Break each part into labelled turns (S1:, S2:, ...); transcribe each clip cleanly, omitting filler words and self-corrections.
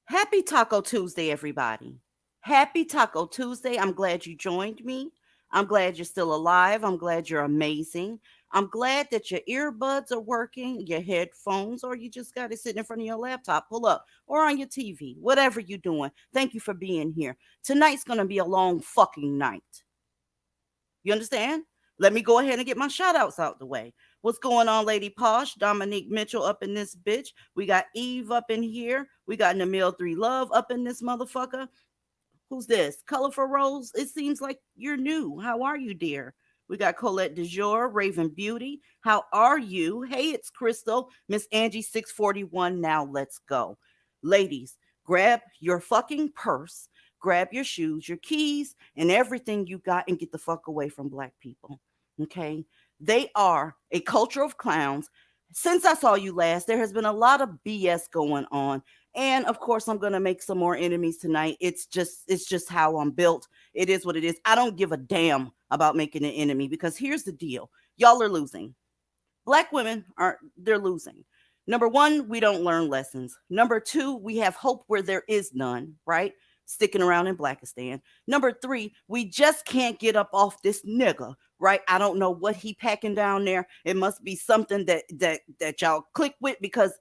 S1: Happy Taco Tuesday, everybody. Happy Taco Tuesday. I'm glad you joined me. I'm glad you're still alive. I'm glad you're amazing. I'm glad that your earbuds are working, your headphones, or you just got it sitting in front of your laptop. Pull up or on your TV, whatever you're doing. Thank you for being here. Tonight's going to be a long fucking night. You understand? Let me go ahead and get my shout outs out the way. What's going on, Lady Posh? Dominique Mitchell up in this bitch. We got Eve up in here. We got Namil 3 Love up in this motherfucker. Who's this? Colorful Rose? It seems like you're new. How are you, dear? We got Colette DeJour, Raven Beauty. How are you? Hey, it's Crystal. Miss Angie 641. Now let's go. Ladies, grab your fucking purse, grab your shoes, your keys, and everything you got and get the fuck away from black people. Okay? They are a culture of clowns. Since I saw you last, there has been a lot of BS going on. And of course, I'm gonna make some more enemies tonight. It's just how I'm built. It is what it is. I don't give a damn about making an enemy because here's the deal. Y'all are losing. Black women are they're losing. Number one, we don't learn lessons. Number two, we have hope where there is none, right? Sticking around in Blackistan. Number three, we just can't get up off this nigga, right? I don't know what he packing down there. It must be something that y'all click with because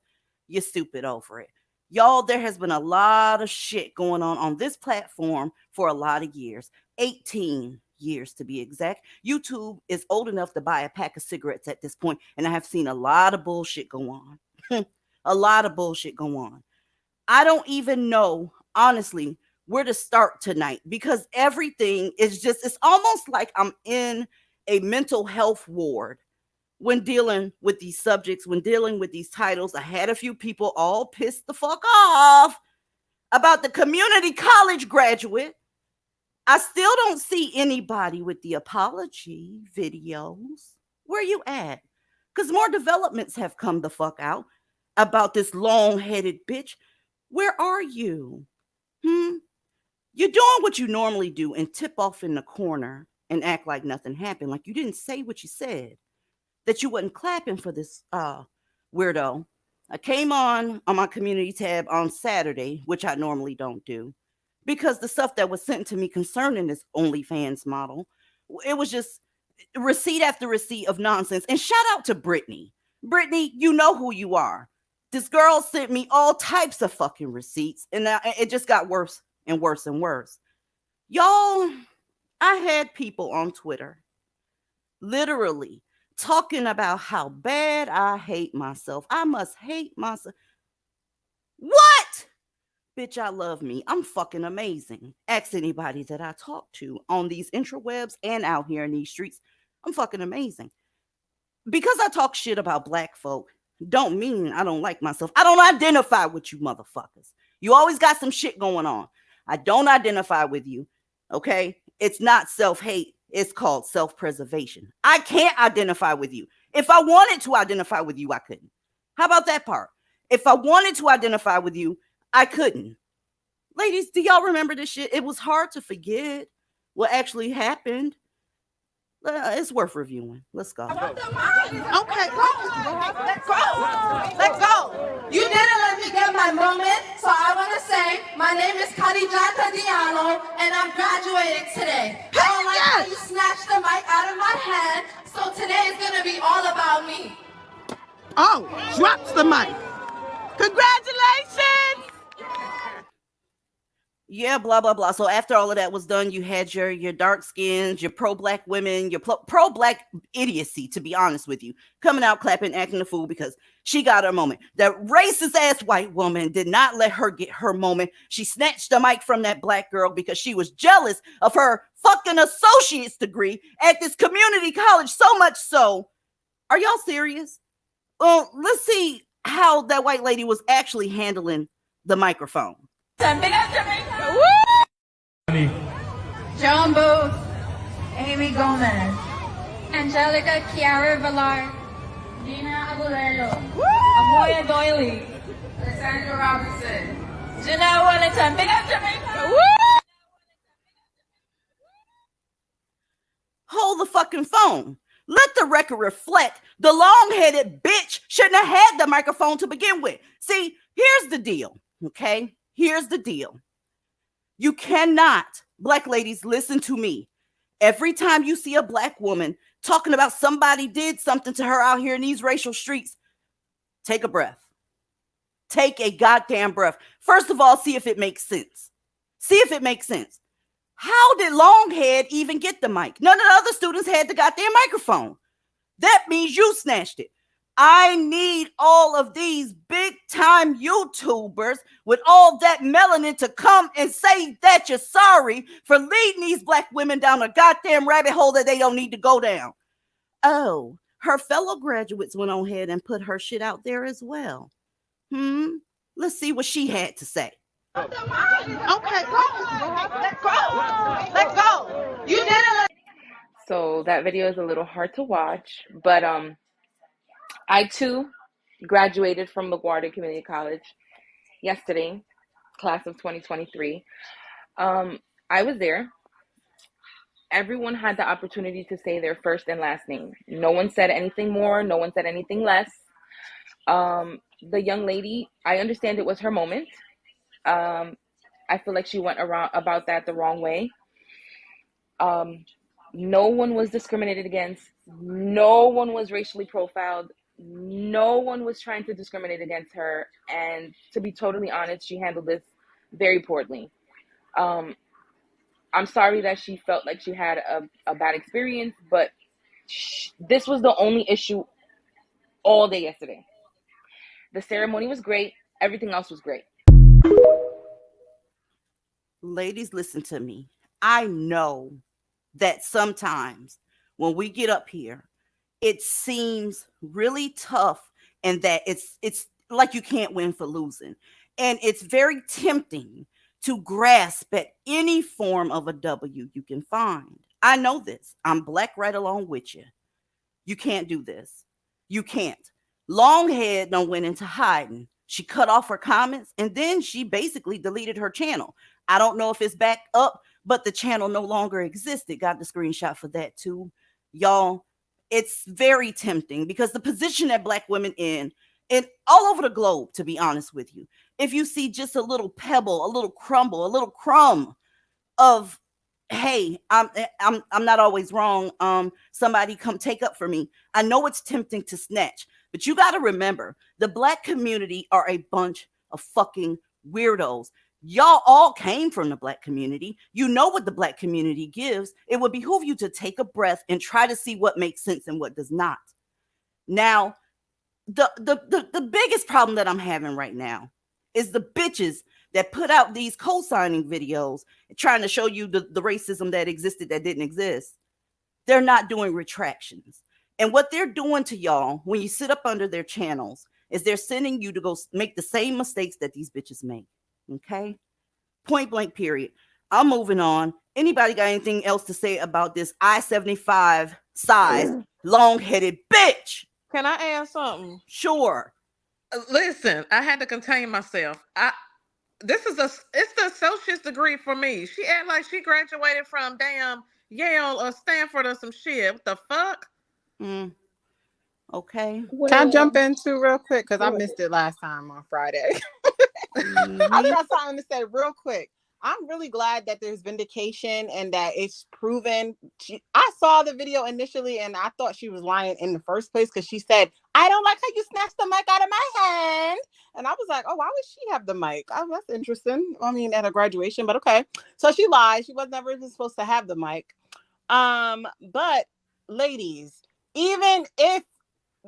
S1: you're stupid over it. Y'all, there has been a lot of shit going on this platform for a lot of years. 18 years to be exact. YouTube is old enough to buy a pack of cigarettes at this point, and I have seen a lot of bullshit go on. A lot of bullshit go on. I don't even know, honestly, where to start tonight, because everything is just, it's almost like I'm in a mental health ward when dealing with these subjects, when dealing with these titles. I had a few people all pissed the fuck off about the community college graduate. I still don't see anybody with the apology videos. Where you at? Because more developments have come the fuck out about this long-headed bitch. Where are you? You're doing what you normally do and tip off in the corner and act like nothing happened, like you didn't say what you said, that you wasn't clapping for this weirdo. I came on my community tab on Saturday, which I normally don't do, because the stuff that was sent to me concerning this OnlyFans model, it was just receipt after receipt of nonsense. And shout out to Brittany. Brittany, you know who you are. This girl sent me all types of fucking receipts, and it just got worse and worse and worse. Y'all, I had people on Twitter literally talking about how bad I hate myself. I must hate myself. What? Bitch, I love me. I'm fucking amazing. Ask anybody that I talk to on these intrawebs and out here in these streets. I'm fucking amazing. Because I talk shit about black folk, don't mean I don't like myself. I don't identify with you motherfuckers. You always got some shit going on. I don't identify with you, okay? It's not self-hate. It's called self-preservation. I can't identify with you. If I wanted to identify with you, I couldn't. How about that part? If I wanted to identify with you, I couldn't. Ladies, do y'all remember this shit? It was hard to forget what actually happened. It's worth reviewing. Let's go.
S2: Okay, let's go. You didn't let me get my moment, so I want to say my name is Cardi B, and I'm graduating today. I don't like how you snatched the mic out of my hand, so today is going to be all about me.
S3: Oh, drops the mic. Congratulations!
S1: Yeah, blah, blah, blah. So after all of that was done, you had your dark skins, your pro-black women, your pro-black idiocy, to be honest with you, coming out clapping, acting a fool because she got her moment. That racist ass white woman did not let her get her moment. She snatched the mic from that black girl because she was jealous of her fucking associate's degree at this community college. So much so. Are y'all serious? Well, let's see how that white lady was actually handling the microphone.
S2: John Booth, Amy Gomez, Angelica Chiara Villar, Dina Agulelo, Amoya Doyley, Alessandra Robinson, Janelle Wellington. Big up Jamaica!
S1: Hold the fucking phone. Let the record reflect the long-headed bitch shouldn't have had the microphone to begin with. See, here's the deal, okay? Here's the deal. You cannot, black ladies, listen to me. Every time you see a black woman talking about somebody did something to her out here in these racial streets, take a breath. Take a goddamn breath. First of all, see if it makes sense. See if it makes sense. How did Longhead even get the mic? None of the other students had the goddamn microphone. That means you snatched it. I need all of these big time YouTubers with all that melanin to come and say that you're sorry for leading these black women down a goddamn rabbit hole that they don't need to go down. Oh, her fellow graduates went on ahead and put her shit out there as well. Let's see what she had to say.
S2: Okay, let's go. You didn't let.
S4: So that video is a little hard to watch, but I too graduated from LaGuardia Community College yesterday, class of 2023. I was there. Everyone had the opportunity to say their first and last name. No one said anything more. No one said anything less. The young lady, I understand it was her moment. I feel like she went about that the wrong way. No one was discriminated against. No one was racially profiled. No one was trying to discriminate against her. And to be totally honest, she handled this very poorly. I'm sorry that she felt like she had a bad experience, but this was the only issue all day yesterday. The ceremony was great. Everything else was great.
S1: Ladies, listen to me. I know that sometimes when we get up here, it seems really tough and that it's like you can't win for losing. And it's very tempting to grasp at any form of a W you can find. I know this. I'm black right along with you. You can't do this. You can't. Longhead done went into hiding. She cut off her comments and then she basically deleted her channel. I don't know if it's back up, but the channel no longer existed. Got the screenshot for that too. Y'all, it's very tempting because the position that black women in and all over the globe, to be honest with you, if you see just a little pebble, a little crumble, a little crumb of hey, I'm not always wrong. Somebody come take up for me. I know it's tempting to snatch, but you got to remember the black community are a bunch of fucking weirdos. Y'all all came from the black community. You know what the black community gives. It would behoove you to take a breath and try to see what makes sense and what does not. Now, the biggest problem that I'm having right now is the bitches that put out these co-signing videos trying to show you the racism that existed that didn't exist. They're not doing retractions. And what they're doing to y'all when you sit up under their channels is they're sending you to go make the same mistakes that these bitches make. Okay? Point blank period. I'm moving on. Anybody got anything else to say about this I-75 size long-headed bitch?
S3: Can I add something?
S1: Sure.
S3: Listen, I had to contain myself. It's the associate's degree for me. She act like she graduated from damn Yale or Stanford or some shit. What the fuck?
S1: Okay.
S5: Well,
S6: Can I jump in too real quick? Because I missed it last time on Friday. I got something to say real quick. I'm really glad that there's vindication and that it's proven. I saw the video initially and I thought she was lying in the first place because she said, I don't like how you snatched the mic out of my hand. And I was like, oh, why would she have the mic? Oh, that's interesting. I mean, at a graduation, but okay. So she lied. She was never even supposed to have the mic. But ladies, even if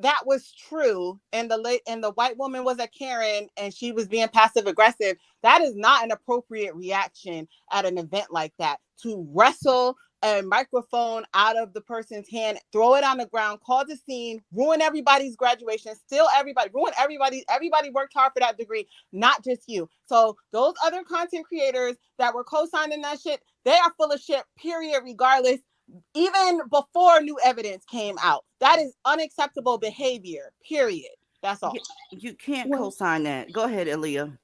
S6: that was true and the white woman was a Karen and she was being passive aggressive, that is not an appropriate reaction at an event like that, to wrestle a microphone out of the person's hand, throw it on the ground, cause a scene, ruin everybody's graduation, ruin everybody worked hard for that degree, not just you. So those other content creators that were co-signing that shit, they are full of shit, period, regardless. Even before new evidence came out, that is unacceptable behavior, period. That's all.
S1: You can't co-sign that. Go ahead, Aaliyah.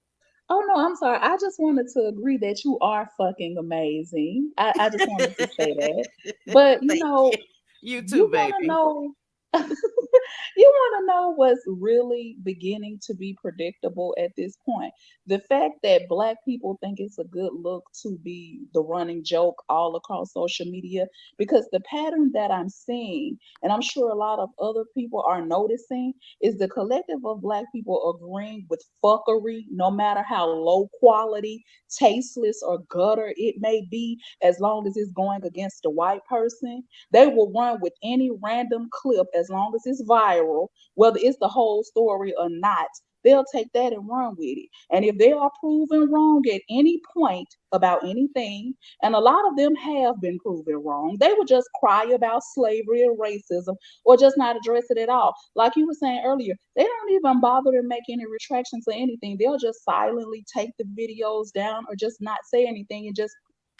S5: oh no, I'm sorry. I just wanted to agree that you are fucking amazing. I just wanted to say that. But
S1: Thank you too,
S5: you want to
S1: baby.
S5: know you want to know what's really beginning to be predictable at this point. The fact that black people think it's a good look to be the running joke all across social media, because the pattern that I'm seeing, and I'm sure a lot of other people are noticing, is the collective of black people agreeing with fuckery, no matter how low quality, tasteless, or gutter it may be, as long as it's going against a white person. They will run with any random clip as long as it's viral, whether it's the whole story or not. They'll take that and run with it. And if they are proven wrong at any point about anything, and a lot of them have been proven wrong, they will just cry about slavery and racism or just not address it at all. Like you were saying earlier, they don't even bother to make any retractions or anything. They'll just silently take the videos down or just not say anything and just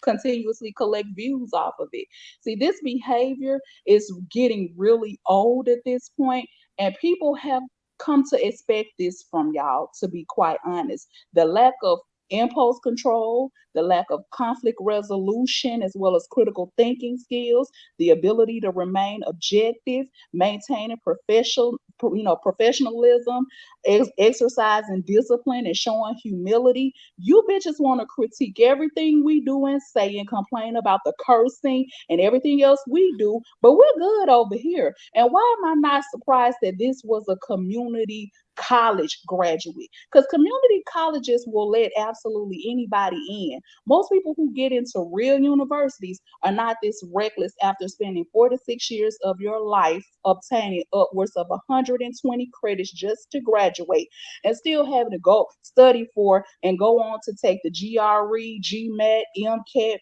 S5: continuously collect views off of it. See, this behavior is getting really old at this point, and people have come to expect this from y'all, to be quite honest. The lack of impulse control, the lack of conflict resolution, as well as critical thinking skills, the ability to remain objective, maintaining professionalism, exercising discipline, and showing humility. You bitches want to critique everything we do and say and complain about the cursing and everything else we do, but we're good over here. And why am I not surprised that this was a community college graduate, because community colleges will let absolutely anybody in. Most people who get into real universities are not this reckless after spending 4 to 6 years of your life obtaining upwards of 120 credits just to graduate and still having to go study for and go on to take the GRE, GMAT, MCAT,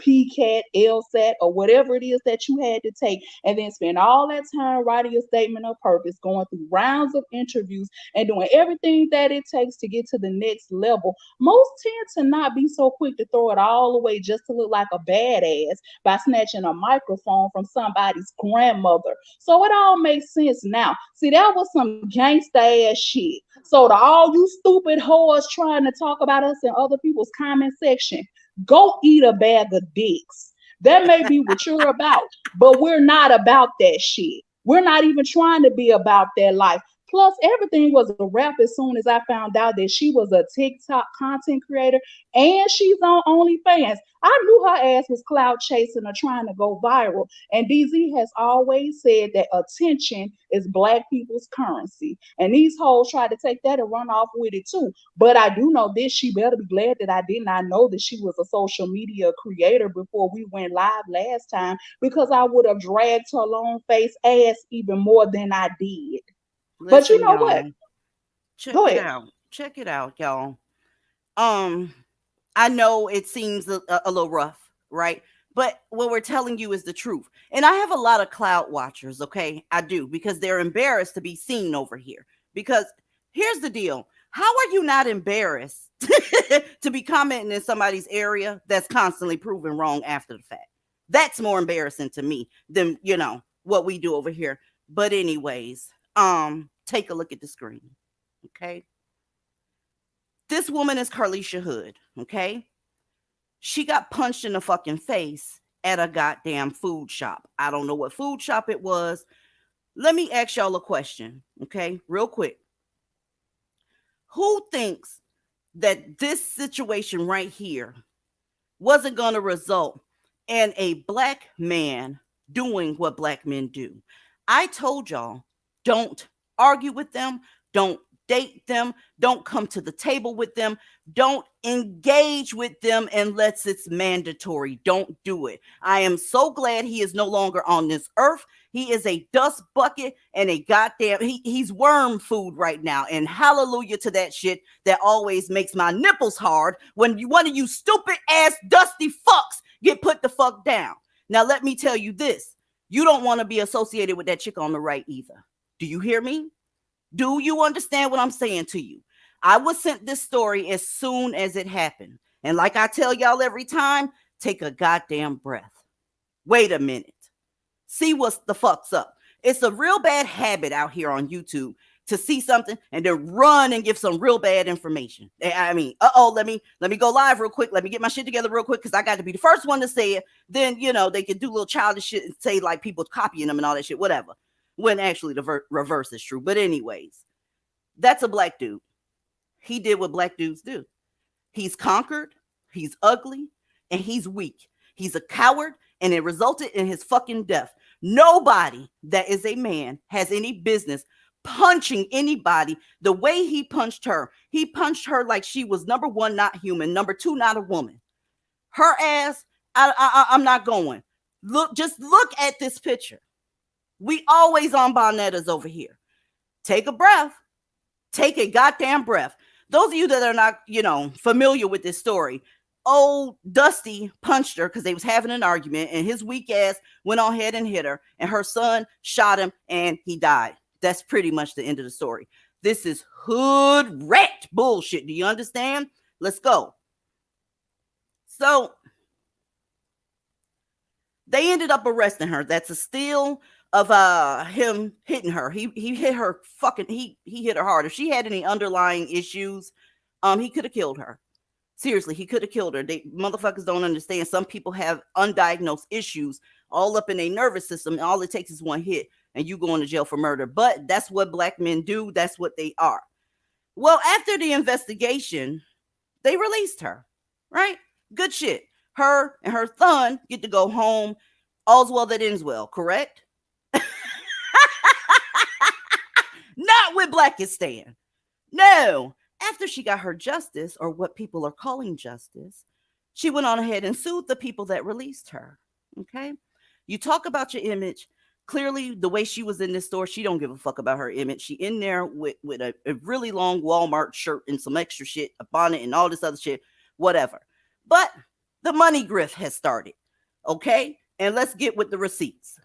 S5: PCAT, LSAT, or whatever it is that you had to take, and then spend all that time writing a statement of purpose, going through rounds of interviews, and doing everything that it takes to get to the next level. Most tend to not be so quick to throw it all away just to look like a badass by snatching a microphone from somebody's grandmother. So it all makes sense now. See, that was some gangsta ass shit. So to all you stupid whores trying to talk about us in other people's comment section, go eat a bag of dicks. That may be what you're about, but we're not about that shit. We're not even trying to be about that life. Plus, everything was a wrap as soon as I found out that she was a TikTok content creator and she's on OnlyFans. I knew her ass was cloud chasing or trying to go viral. And DZ has always said that attention is Black people's currency. And these hoes try to take that and run off with it too. But I do know this, she better be glad that I did not know that she was a social media creator before we went live last time, because I would have dragged her long face ass even more than I did. But you
S1: Listen,
S5: know what?
S1: y'all. Check
S5: Go
S1: it
S5: ahead.
S1: out. Check it out, y'all. Um, I know it seems a little rough, right? But what we're telling you is the truth. And I have a lot of cloud watchers, okay? I do, because they're embarrassed to be seen over here. Because here's the deal. How are you not embarrassed to be commenting in somebody's area that's constantly proven wrong after the fact? That's more embarrassing to me than, what we do over here. But anyways, take a look at the screen, okay? This woman is Carlisha Hood, okay? She got punched in the fucking face at a goddamn food shop. I don't know what food shop it was. Let me ask y'all a question, okay? Real quick. Who thinks that this situation right here wasn't going to result in a Black man doing what Black men do? I told y'all, don't argue with them. Don't date them. Don't come to the table with them. Don't engage with them unless it's mandatory. Don't do it. I am so glad he is no longer on this earth. He is a dust bucket and a goddamn, he's worm food right now. And hallelujah to that shit that always makes my nipples hard when one of you stupid ass dusty fucks get put the fuck down. Now, let me tell you this. You don't want to be associated with that chick on the right either. Do you hear me? Do you understand what I'm saying to you? I was sent this story as soon as it happened. And like I tell y'all every time, take a goddamn breath. Wait a minute. See what's the fuck's up. It's a real bad habit out here on YouTube to see something and then run and give some real bad information. I mean, let me go live real quick. Let me get my shit together real quick because I got to be the first one to say it. Then, they can do little childish shit and say like people copying them and all that shit, whatever. When actually the reverse is true. But anyways, that's a Black dude. He did what Black dudes do. He's conquered, he's ugly, and he's weak. He's a coward, and it resulted in his fucking death. Nobody that is a man has any business punching anybody the way he punched her. He punched her like she was, number one, not human. Number two, not a woman. Her ass, I'm not going. Just look at this picture. We always on Bonettas over here. Take a breath. Take a goddamn breath. Those of you that are not, familiar with this story, old Dusty punched her because they was having an argument, and his weak ass went on ahead and hit her, and her son shot him, and he died. That's pretty much the end of the story. This is hood rat bullshit. Do you understand? Let's go. So they ended up arresting her. That's a still of him hitting her. He hit her fucking, he hit her hard. If she had any underlying issues, he could have killed her. Seriously, he could have killed her. They motherfuckers don't understand. Some people have undiagnosed issues all up in their nervous system, and all it takes is one hit and you going to jail for murder. But that's what Black men do. That's what they are. Well, after the investigation, they released her, right? Good shit. Her and her son get to go home. All's well that ends well, correct? Not with Blackistan. No. After she got her justice, or what people are calling justice, she went on ahead and sued the people that released her. Okay? You talk about your image. Clearly, the way she was in this store, she don't give a fuck about her image. She in there with a really long Walmart shirt and some extra shit, a bonnet and all this other shit, whatever. But the money grift has started. Okay? And let's get with the receipts.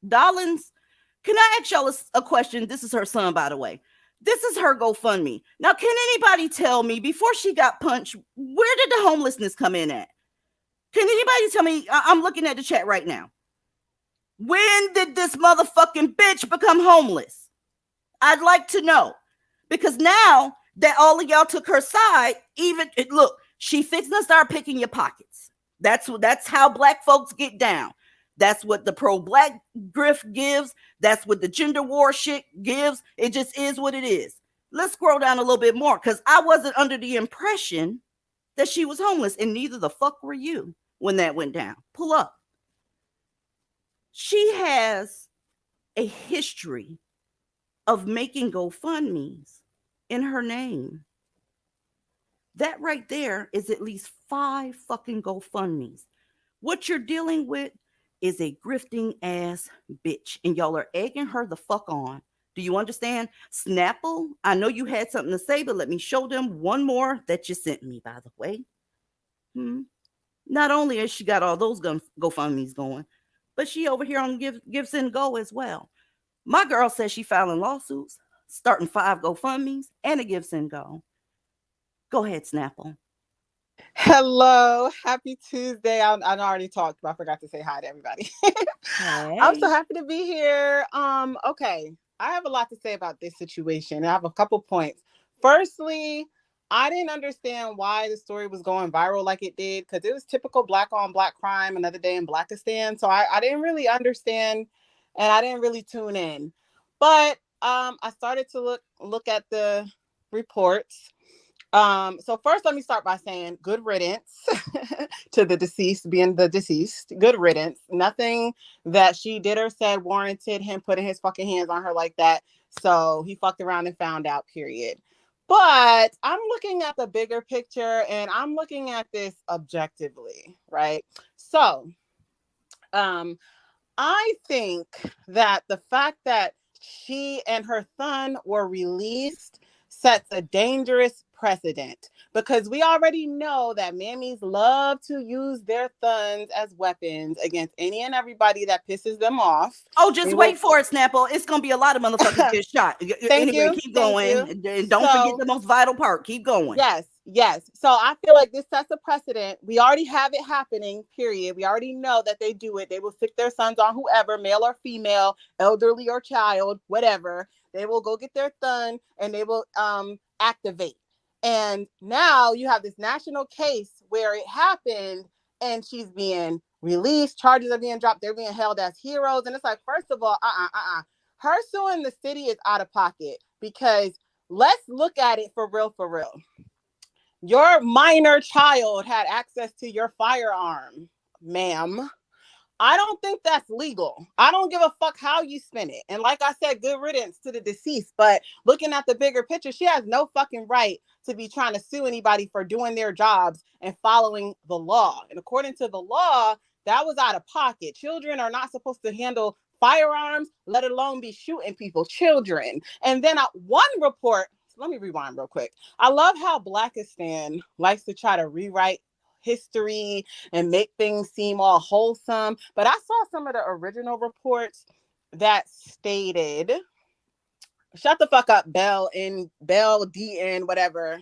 S1: Dollins, can I ask y'all a question? This is her son, by the way. This is her GoFundMe. Now, can anybody tell me, before she got punched, where did the homelessness come in at? Can anybody tell me? I'm looking at the chat right now. When did this motherfucking bitch become homeless? I'd like to know. Because now that all of y'all took her side, look, she fixing to start picking your pockets. That's how black folks get down. That's what the pro-black grift gives. That's what the gender war shit gives. It just is what it is. Let's scroll down a little bit more, because I wasn't under the impression that she was homeless, and neither the fuck were you when that went down. Pull up. She has a history of making GoFundMes in her name. That right there is at least 5 fucking GoFundMes. What you're dealing with is a grifting ass bitch, and y'all are egging her the fuck on. Do you understand? Snapple, I know you had something to say, but let me show them one more that you sent me, by the way. Not only has she got all those GoFundMes going, but she over here on Gives and Go as well. My girl says she filing lawsuits, starting 5 GoFundMes and a Gives and Go. Go ahead, Snapple.
S6: Hello, happy Tuesday. I already talked, but I forgot to say hi to everybody.
S1: Hey.
S6: I'm so happy to be here. Okay, I have a lot to say about this situation. I have a couple points. Firstly, I didn't understand why the story was going viral like it did, because it was typical black on black crime, another day in Blackistan. So I didn't really understand, and I didn't really tune in. But I started to look at the reports. So first, let me start by saying good riddance to the deceased, being the deceased. Good riddance. Nothing that she did or said warranted him putting his fucking hands on her like that. So he fucked around and found out, period. But I'm looking at the bigger picture, and I'm looking at this objectively, right? So I think that the fact that she and her son were released sets a dangerous precedent, because we already know that mammies love to use their thuns as weapons against any and everybody that pisses them off.
S1: Oh, just wait for it, Snapple. It's going to be a lot of motherfuckers get shot. Keep going. And don't forget the most vital part. Keep going.
S6: Yes. So I feel like this sets a precedent. We already have it happening, period. We already know that they do it. They will stick their sons on whoever, male or female, elderly or child, whatever. They will go get their thun and they will activate. And now you have this national case where it happened and she's being released. Charges are being dropped. They're being held as heroes. And it's like, first of all, her suing the city is out of pocket, because let's look at it for real. Your minor child had access to your firearm, ma'am. I don't think that's legal. I don't give a fuck how you spin it. And like I said, good riddance to the deceased. But looking at the bigger picture, she has no fucking right to be trying to sue anybody for doing their jobs and following the law. And according to the law, that was out of pocket. Children are not supposed to handle firearms, let alone be shooting people, children. And then one report, let me rewind real quick. I love how Blackistan likes to try to rewrite history and make things seem all wholesome. But I saw some of the original reports that stated, shut the fuck up, Bell DN, whatever.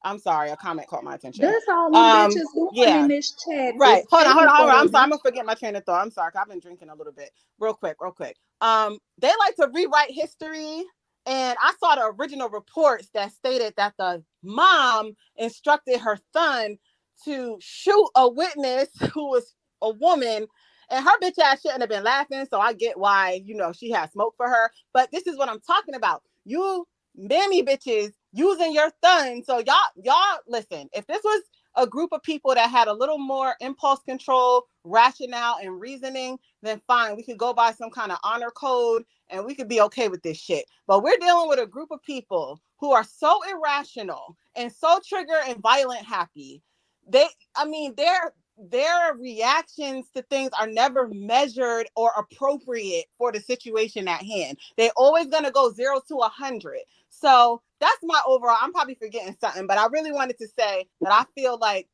S6: I'm sorry, a comment caught my attention.
S5: That's all the bitches doing in this chat.
S6: Right. Hold on. I'm sorry. I'm gonna forget my train of thought. I'm sorry, I've been drinking a little bit. Real quick. They like to rewrite history. And I saw the original reports that stated that the mom instructed her son to shoot a witness who was a woman, and her bitch ass shouldn't have been laughing. So I get why, she had smoke for her. But this is what I'm talking about. You mammy bitches using your thun. So y'all listen, if this was a group of people that had a little more impulse control, rationale, and reasoning, then fine, we could go by some kind of honor code and we could be okay with this shit. But we're dealing with a group of people who are so irrational and so trigger and violent happy. Their reactions to things are never measured or appropriate for the situation at hand. They're always going to go 0 to 100. So that's my overall. I'm probably forgetting something, but I really wanted to say that I feel like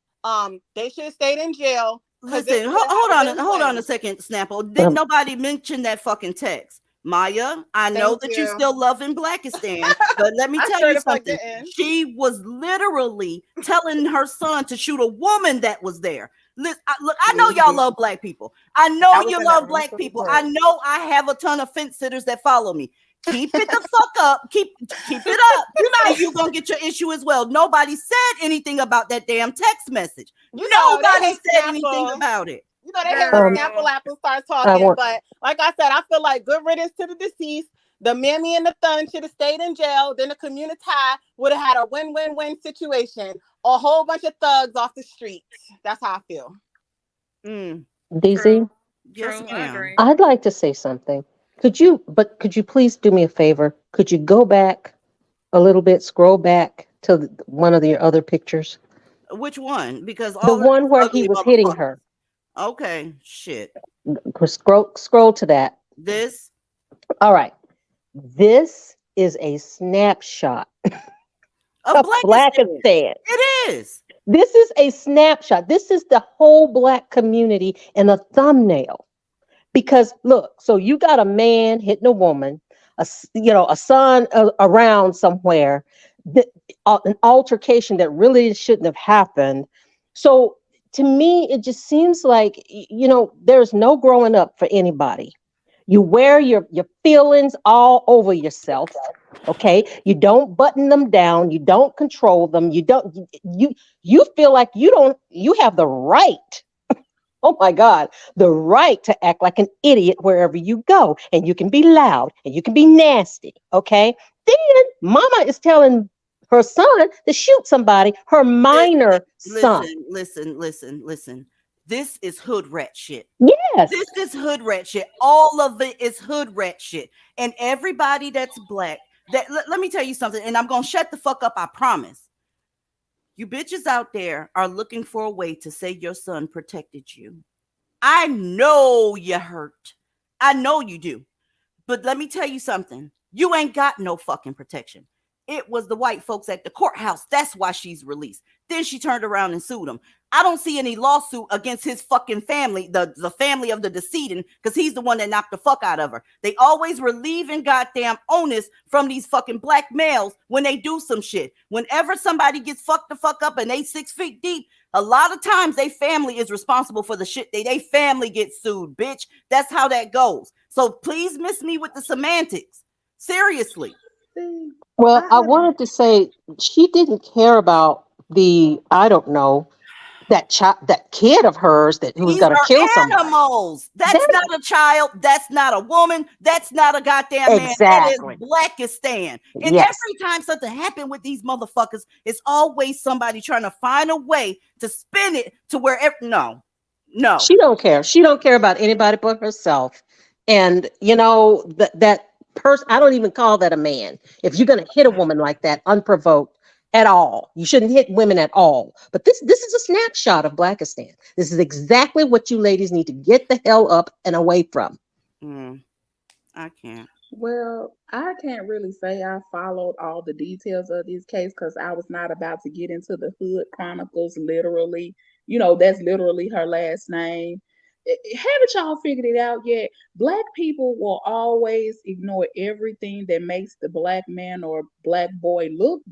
S6: they should have stayed in jail.
S1: Listen, hold on a second, Snapple. Didn't nobody mention that fucking text? Maya, I know that you still loving Blackistan, but let me tell you something. She was literally telling her son to shoot a woman that was there. Look, I know y'all love black people. I know you love black people. I know I have a ton of fence sitters that follow me. Keep it the fuck up. Keep it up. And you're going to get your issue as well. Nobody said anything about that damn text message. Nobody said anything about it.
S6: You know, they hate when Apple starts talking. But like I said, I feel like good riddance to the deceased. The mammy and the thun should have stayed in jail. Then the community would have had a win-win-win situation. A whole bunch of thugs off the streets. That's how I feel.
S7: DZ?
S1: Yes, ma'am.
S7: I'd like to say something. Could you please do me a favor? Could you go back a little bit, scroll back to one of your other pictures?
S1: Which one? Because
S7: the one where he was hitting her.
S1: Okay, shit.
S7: Scroll to that.
S1: This?
S7: All right. This is a snapshot of Blackistan.
S1: It is.
S7: This is a snapshot. This is the whole black community in a thumbnail. Because look, so you got a man hitting a woman, a son around somewhere, an altercation that really shouldn't have happened. So to me, it just seems like, there's no growing up for anybody. You wear your feelings all over yourself. Okay. You don't button them down. You don't control them. You feel like you have the right. Oh my God, the right to act like an idiot wherever you go. And you can be loud and you can be nasty. Okay. Then mama is telling her son to shoot somebody, her minor son.
S1: Listen. This is hood rat shit.
S7: Yes.
S1: This is hood rat shit. All of it is hood rat shit. And everybody that's black, let me tell you something, and I'm going to shut the fuck up, I promise. You bitches out there are looking for a way to say your son protected you. I know you hurt. I know you do. But let me tell you something. You ain't got no fucking protection. It was the white folks at the courthouse. That's why she's released. Then she turned around and sued him. I don't see any lawsuit against his fucking family, the family of the decedent, because he's the one that knocked the fuck out of her. They always relieving goddamn onus from these fucking black males when they do some shit. Whenever somebody gets fucked the fuck up and they 6 feet deep, a lot of times they family is responsible for the shit. They family gets sued, bitch. That's how that goes. So please miss me with the semantics. Seriously.
S7: Well, I wanted to say she didn't care about that kid of hers who was going to kill somebody.
S1: Animals. That's not a child. That's not a woman. That's not a goddamn man.
S7: Exactly.
S1: It is Blackistan. And every time something happened with these motherfuckers, it's always somebody trying to find a way to spin it to wherever. No.
S7: She don't care. She don't care about anybody but herself. And that person, I don't even call that a man. If you're going to hit a woman like that unprovoked at all, you shouldn't hit women at all. But this is a snapshot of Blackistan. This is exactly what you ladies need to get the hell up and away from.
S1: I can't.
S5: Well, I can't really say I followed all the details of this case because I was not about to get into the Hood Chronicles. Literally, that's literally her last name. Haven't y'all figured it out yet? Black people will always ignore everything that makes the black man or black boy look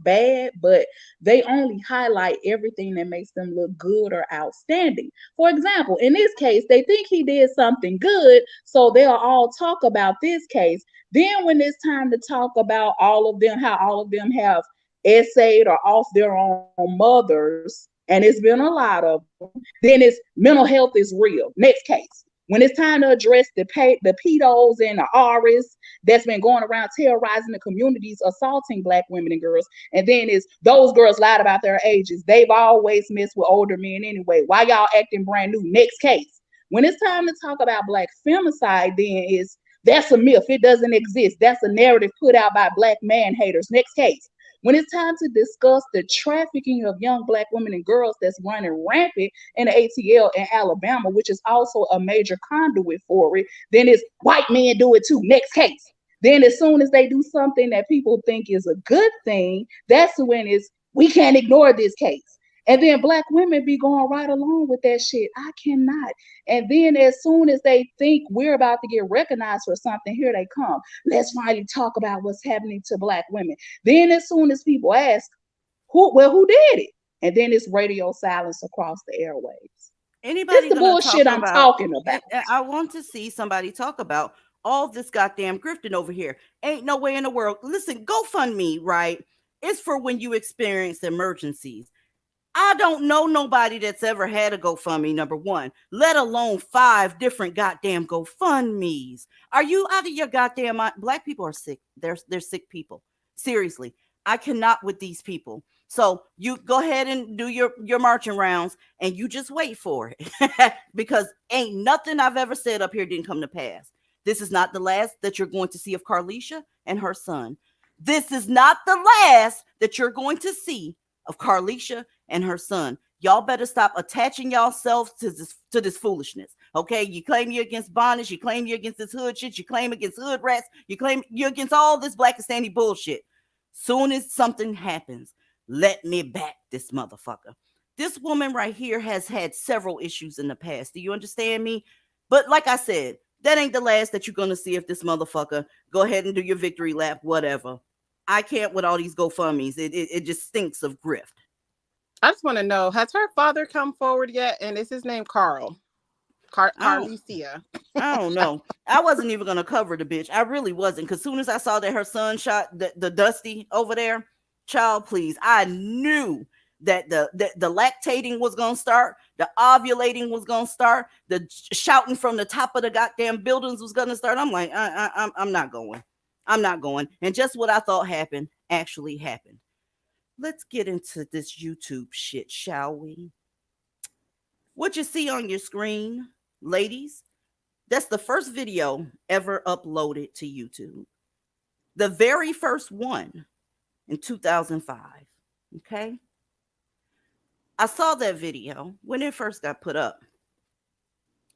S5: bad, but they only highlight everything that makes them look good or outstanding. For example, in this case, they think he did something good, so they'll all talk about this case. Then when it's time to talk about all of them, how all of them have essayed or off their own mothers, and it's been a lot of them, then it's mental health is real. Next case. When it's time to address the pedos and the RS that's been going around terrorizing the communities, assaulting Black women and girls, and then it's those girls lied about their ages. They've always messed with older men anyway. Why y'all acting brand new? Next case. When it's time to talk about Black femicide, then that's a myth. It doesn't exist. That's a narrative put out by Black man haters. Next case. When it's time to discuss the trafficking of young Black women and girls that's running rampant in the ATL in Alabama, which is also a major conduit for it, then it's white men do it too. Next case. Then as soon as they do something that people think is a good thing, that's when we can't ignore this case. And then Black women be going right along with that shit. I cannot. And then as soon as they think we're about to get recognized for something, here they come. Let's finally talk about what's happening to Black women. Then as soon as people ask, who did it? And then it's radio silence across the airwaves.
S1: Anybody
S5: This the bullshit I'm talking about.
S1: I want to see somebody talk about all this goddamn grifting over here. Ain't no way in the world. Listen, GoFundMe, right? It's for when you experience emergencies. I don't know nobody that's ever had a GoFundMe, number one, let alone 5 different goddamn GoFundMes. Are you out of your goddamn mind? Black people are sick. They're sick people. Seriously. I cannot with these people. So you go ahead and do your marching rounds and you just wait for it because ain't nothing I've ever said up here didn't come to pass. This is not the last that you're going to see of Carlisha and her son. This is not the last that you're going to see of Carlisha and her son. Y'all better stop attaching yourselves to this foolishness. Okay, you claim you're against bondage, you claim you're against this hood shit, you claim against hood rats, you claim you're against all this Blackistani bullshit. Soon as something happens, let me back this motherfucker. This woman right here has had several issues in the past. Do you understand me? But like I said, that ain't the last that you're gonna see of this motherfucker. Go ahead and do your victory lap, whatever. I can't with all these GoFundMes. It just stinks of grift.
S6: I just want to know, has her father come forward yet? And is his name Carl? Carlicia.
S1: I don't know. I wasn't even going to cover the bitch. I really wasn't. Because soon as I saw that her son shot the Dusty over there, child, please, I knew that the lactating was going to start. The ovulating was going to start. The shouting from the top of the goddamn buildings was going to start. I'm like, I'm not going. I'm not going. And just what I thought happened actually happened. Let's get into this YouTube shit, shall we? What you see on your screen, ladies, that's the first video ever uploaded to YouTube. The very first one in 2005. Okay? I saw that video when it first got put up.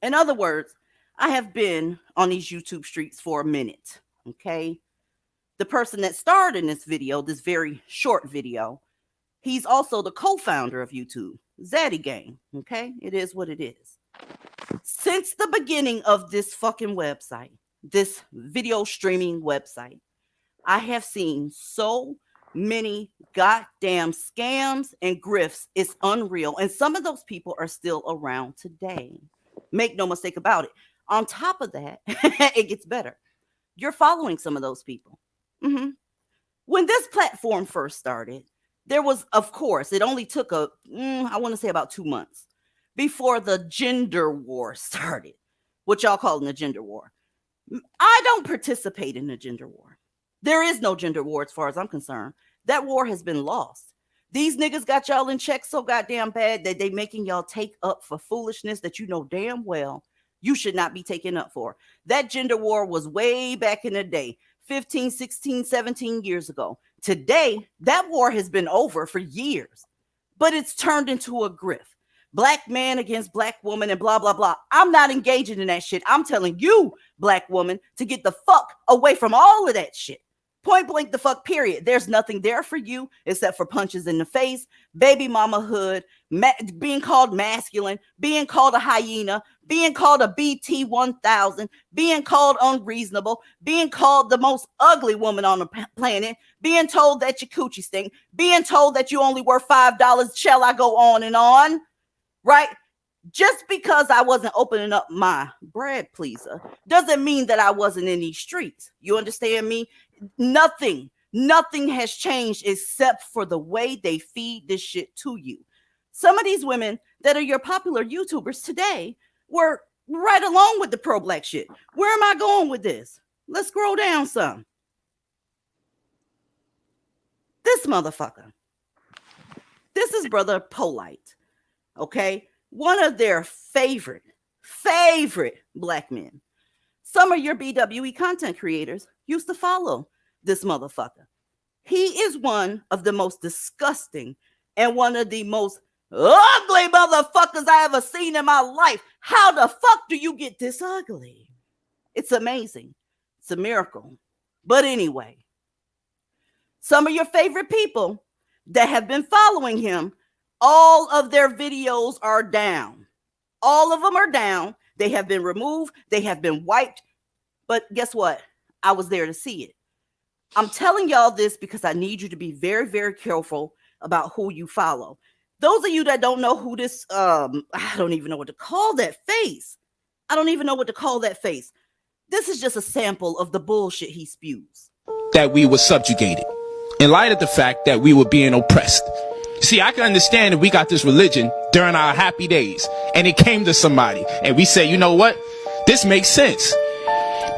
S1: In other words, I have been on these YouTube streets for a minute. Okay? The person that starred in this video, this very short video, he's also the co-founder of YouTube, Zaddy Gang. Okay, it is what it is. Since the beginning of this fucking website, this video streaming website, I have seen so many goddamn scams and grifts. It's unreal. And some of those people are still around today. Make no mistake about it. On top of that, it gets better. You're following some of those people. Mm-hmm. When this platform first started, there was, of course, it only took I want to say about 2 months before the gender war started. What y'all calling the gender war? I don't participate in the gender war. There is no gender war as far as I'm concerned. That war has been lost. These niggas got y'all in check so goddamn bad that they making y'all take up for foolishness that you know damn well you should not be taking up for. That gender war was way back in the day. 15, 16, 17 years ago. Today, that war has been over for years, but it's turned into a grift. Black man against black woman and blah, blah, blah. I'm not engaging in that shit. I'm telling you, black woman, to get the fuck away from all of that shit. Point blank the fuck period. There's nothing there for you except for punches in the face, baby mama hood, being called masculine, being called a hyena, being called a BT 1000, being called unreasonable, being called the most ugly woman on the planet, being told that your coochie stink, being told that you only worth $5. Shall I go on and on? Right? Just because I wasn't opening up my bread pleaser doesn't mean that I wasn't in these streets. You understand me? Nothing has changed except for the way they feed this shit to you. Some of these women that are your popular YouTubers today were right along with the pro-black shit. Where am I going with this? Let's scroll down some. This motherfucker. This is Brother Polite. Okay? One of their favorite black men. Some of your BWE content creators used to follow this motherfucker. He is one of the most disgusting and one of the most ugly motherfuckers I ever seen in my life. How the fuck do you get this ugly? It's amazing. It's a miracle. But anyway, some of your favorite people that have been following him, all of their videos are down. All of them are down. They have been removed. They have been wiped. But guess what? I was there to see it. I'm telling y'all this because I need you to be very, very careful about who you follow. Those of you that don't know who this, I don't even know what to call that face. I don't even know what to call that face. This is just a sample of the bullshit he spews.
S8: That we were subjugated in light of the fact that we were being oppressed. See, I can understand if we got this religion during our happy days and it came to somebody and we say, you know what? This makes sense.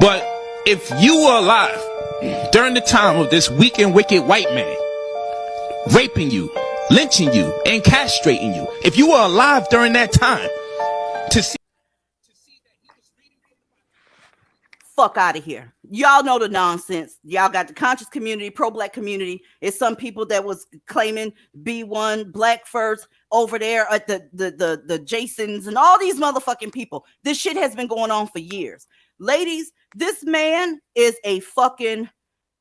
S8: But if you were alive during the time of this weak and wicked white man raping you, lynching you, and castrating you, if you were alive during that time to see
S1: fuck out of here. Y'all know the nonsense. Y'all got the conscious community, pro-black community. It's some people that was claiming B1 black first over there at the Jasons and all these motherfucking people. This shit has been going on for years. Ladies, this man is a fucking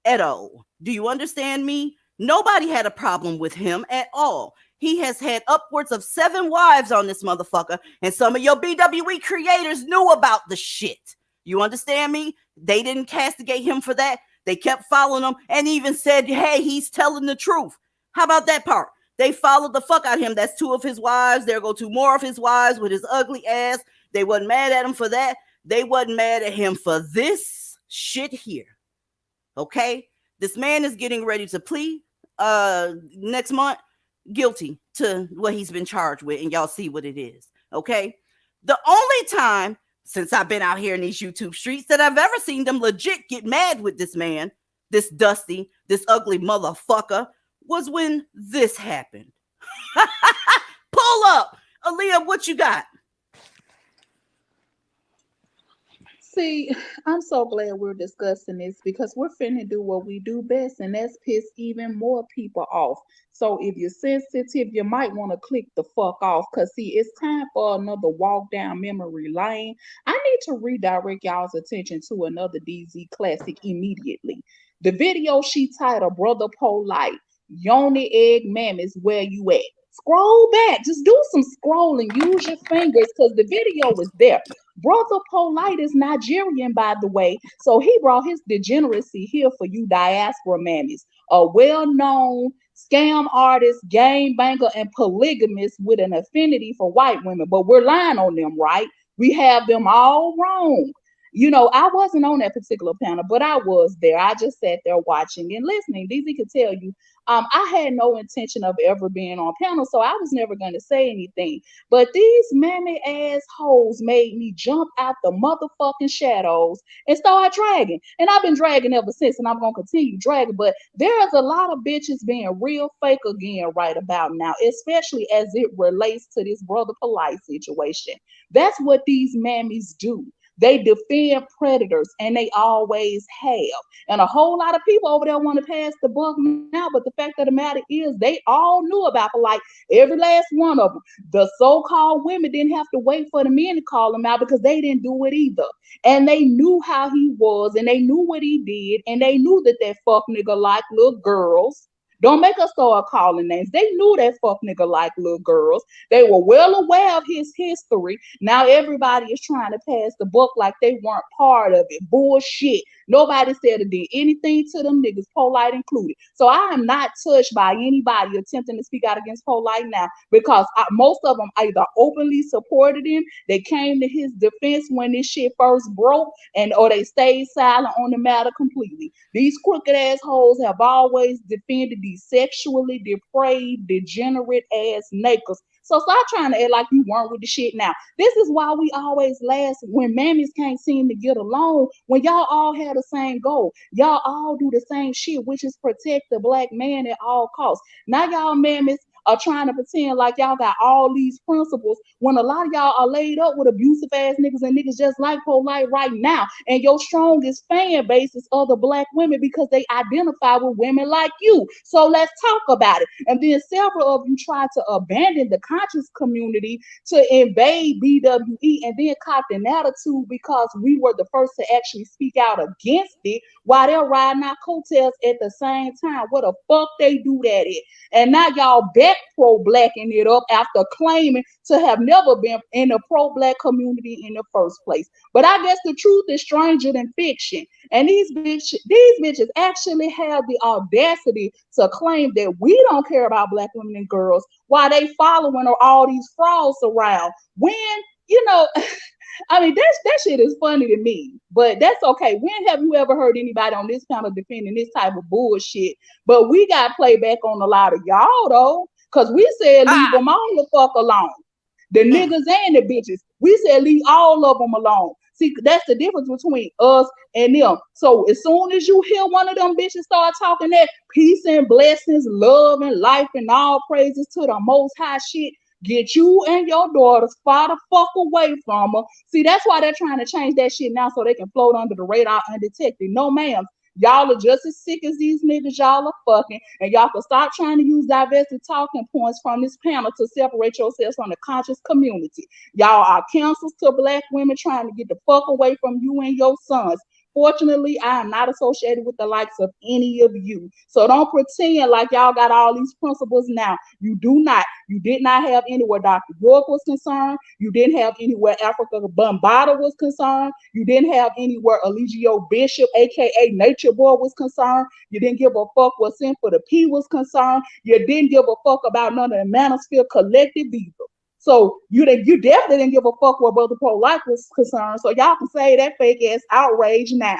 S1: Edo. Do you understand me? Nobody had a problem with him at all. He has had upwards of 7 wives on this motherfucker, and some of your BWE creators knew about the shit. You understand me? They didn't castigate him for that. They kept following him and even said, hey, he's telling the truth. How about that part? They followed the fuck out of him. That's 2 of his wives. There go 2 more of his wives with his ugly ass. They wasn't mad at him for that. They wasn't mad at him for this shit here. Okay? This man is getting ready to plead next month guilty to what he's been charged with, and y'all see what it is. Okay? The only time since I've been out here in these YouTube streets that I've ever seen them legit get mad with this man, this dusty, this ugly motherfucker, was when this happened. Pull up. Aaliyah, what you got?
S5: See, I'm so glad we're discussing this because we're finna do what we do best, and that's piss even more people off. So if you're sensitive, you might want to click the fuck off because, see, it's time for another walk down memory lane. I need to redirect y'all's attention to another DZ classic immediately. The video she titled Brother Polite, Yoni Egg Mammoths, Where You At? Scroll back. Just do some scrolling. Use your fingers because the video is there. Brother Polite is Nigerian, by the way, so he brought his degeneracy here for you diaspora mammies. A well-known scam artist, game banker, and polygamist with an affinity for white women. But we're lying on them, right? We have them all wrong. You know, I wasn't on that particular panel, but I was there. I just sat there watching and listening. DZ could tell you, I had no intention of ever being on panel, so I was never going to say anything. But these mammy ass hoes made me jump out the motherfucking shadows and start dragging. And I've been dragging ever since, and I'm going to continue dragging. But there's a lot of bitches being real fake again right about now, especially as it relates to this Brother Polite situation. That's what these mammies do. They defend predators, and they always have. And a whole lot of people over there want to pass the buck now, but the fact of the matter is they all knew about Polite, every last one of them. The so-called women didn't have to wait for the men to call them out because they didn't do it either. And they knew how he was, and they knew what he did, and they knew that fuck nigga liked little girls. Don't make us start calling names. They knew that fuck nigga like little girls. They were well aware of his history. Now everybody is trying to pass the buck like they weren't part of it. Bullshit. Nobody said or did anything to them niggas, Polite included. So I am not touched by anybody attempting to speak out against Polite now because most of them either openly supported him, they came to his defense when this shit first broke, or they stayed silent on the matter completely. These crooked assholes have always defended the these sexually depraved, degenerate ass niggas. So stop trying to act like you weren't with the shit now. This is why we always last when mammies can't seem to get along, when y'all all have the same goal. Y'all all do the same shit, which is protect the black man at all costs. Now y'all mammies are trying to pretend like y'all got all these principles when a lot of y'all are laid up with abusive ass niggas and niggas just like Pro-Blaq right now. And your strongest fan base is other black women because they identify with women like you. So let's talk about it. And then several of you try to abandon the conscious community to invade BWE and then cop an attitude because we were the first to actually speak out against it while they're riding our coattails at the same time. What the fuck they do that at? And now y'all back pro-blacking it up after claiming to have never been in the pro-black community in the first place. But I guess the truth is stranger than fiction. And these bitches actually have the audacity to claim that we don't care about black women and girls while they following all these frauds around. When, you know, I mean, that shit is funny to me, but that's okay. When have you ever heard anybody on this panel defending this type of bullshit? But we got playback on a lot of y'all, though, because we said leave them all the fuck alone. The niggas and the bitches. We said leave all of them alone. See, that's the difference between us and them. So as soon as you hear one of them bitches start talking that peace and blessings, love and life and all praises to the most high shit, get you and your daughters far the fuck away from her. See, that's why they're trying to change that shit now so they can float under the radar undetected. No, ma'am. Y'all are just as sick as these niggas y'all are fucking, and y'all can stop trying to use divested talking points from this panel to separate yourselves from the conscious community. Y'all are cancers to black women trying to get the fuck away from you and your sons. Fortunately, I am not associated with the likes of any of you. So don't pretend like y'all got all these principles now. You do not. You did not have any where Dr. York was concerned. You didn't have anywhere Africa Bombada was concerned. You didn't have anywhere Eligio Bishop, aka Nature Boy, was concerned. You didn't give a fuck what Sin for the P was concerned. You didn't give a fuck about none of the Manosphere Collective either. So you definitely didn't give a fuck what Brother Pro-Blaq was concerned. So y'all can say that fake ass outrage now.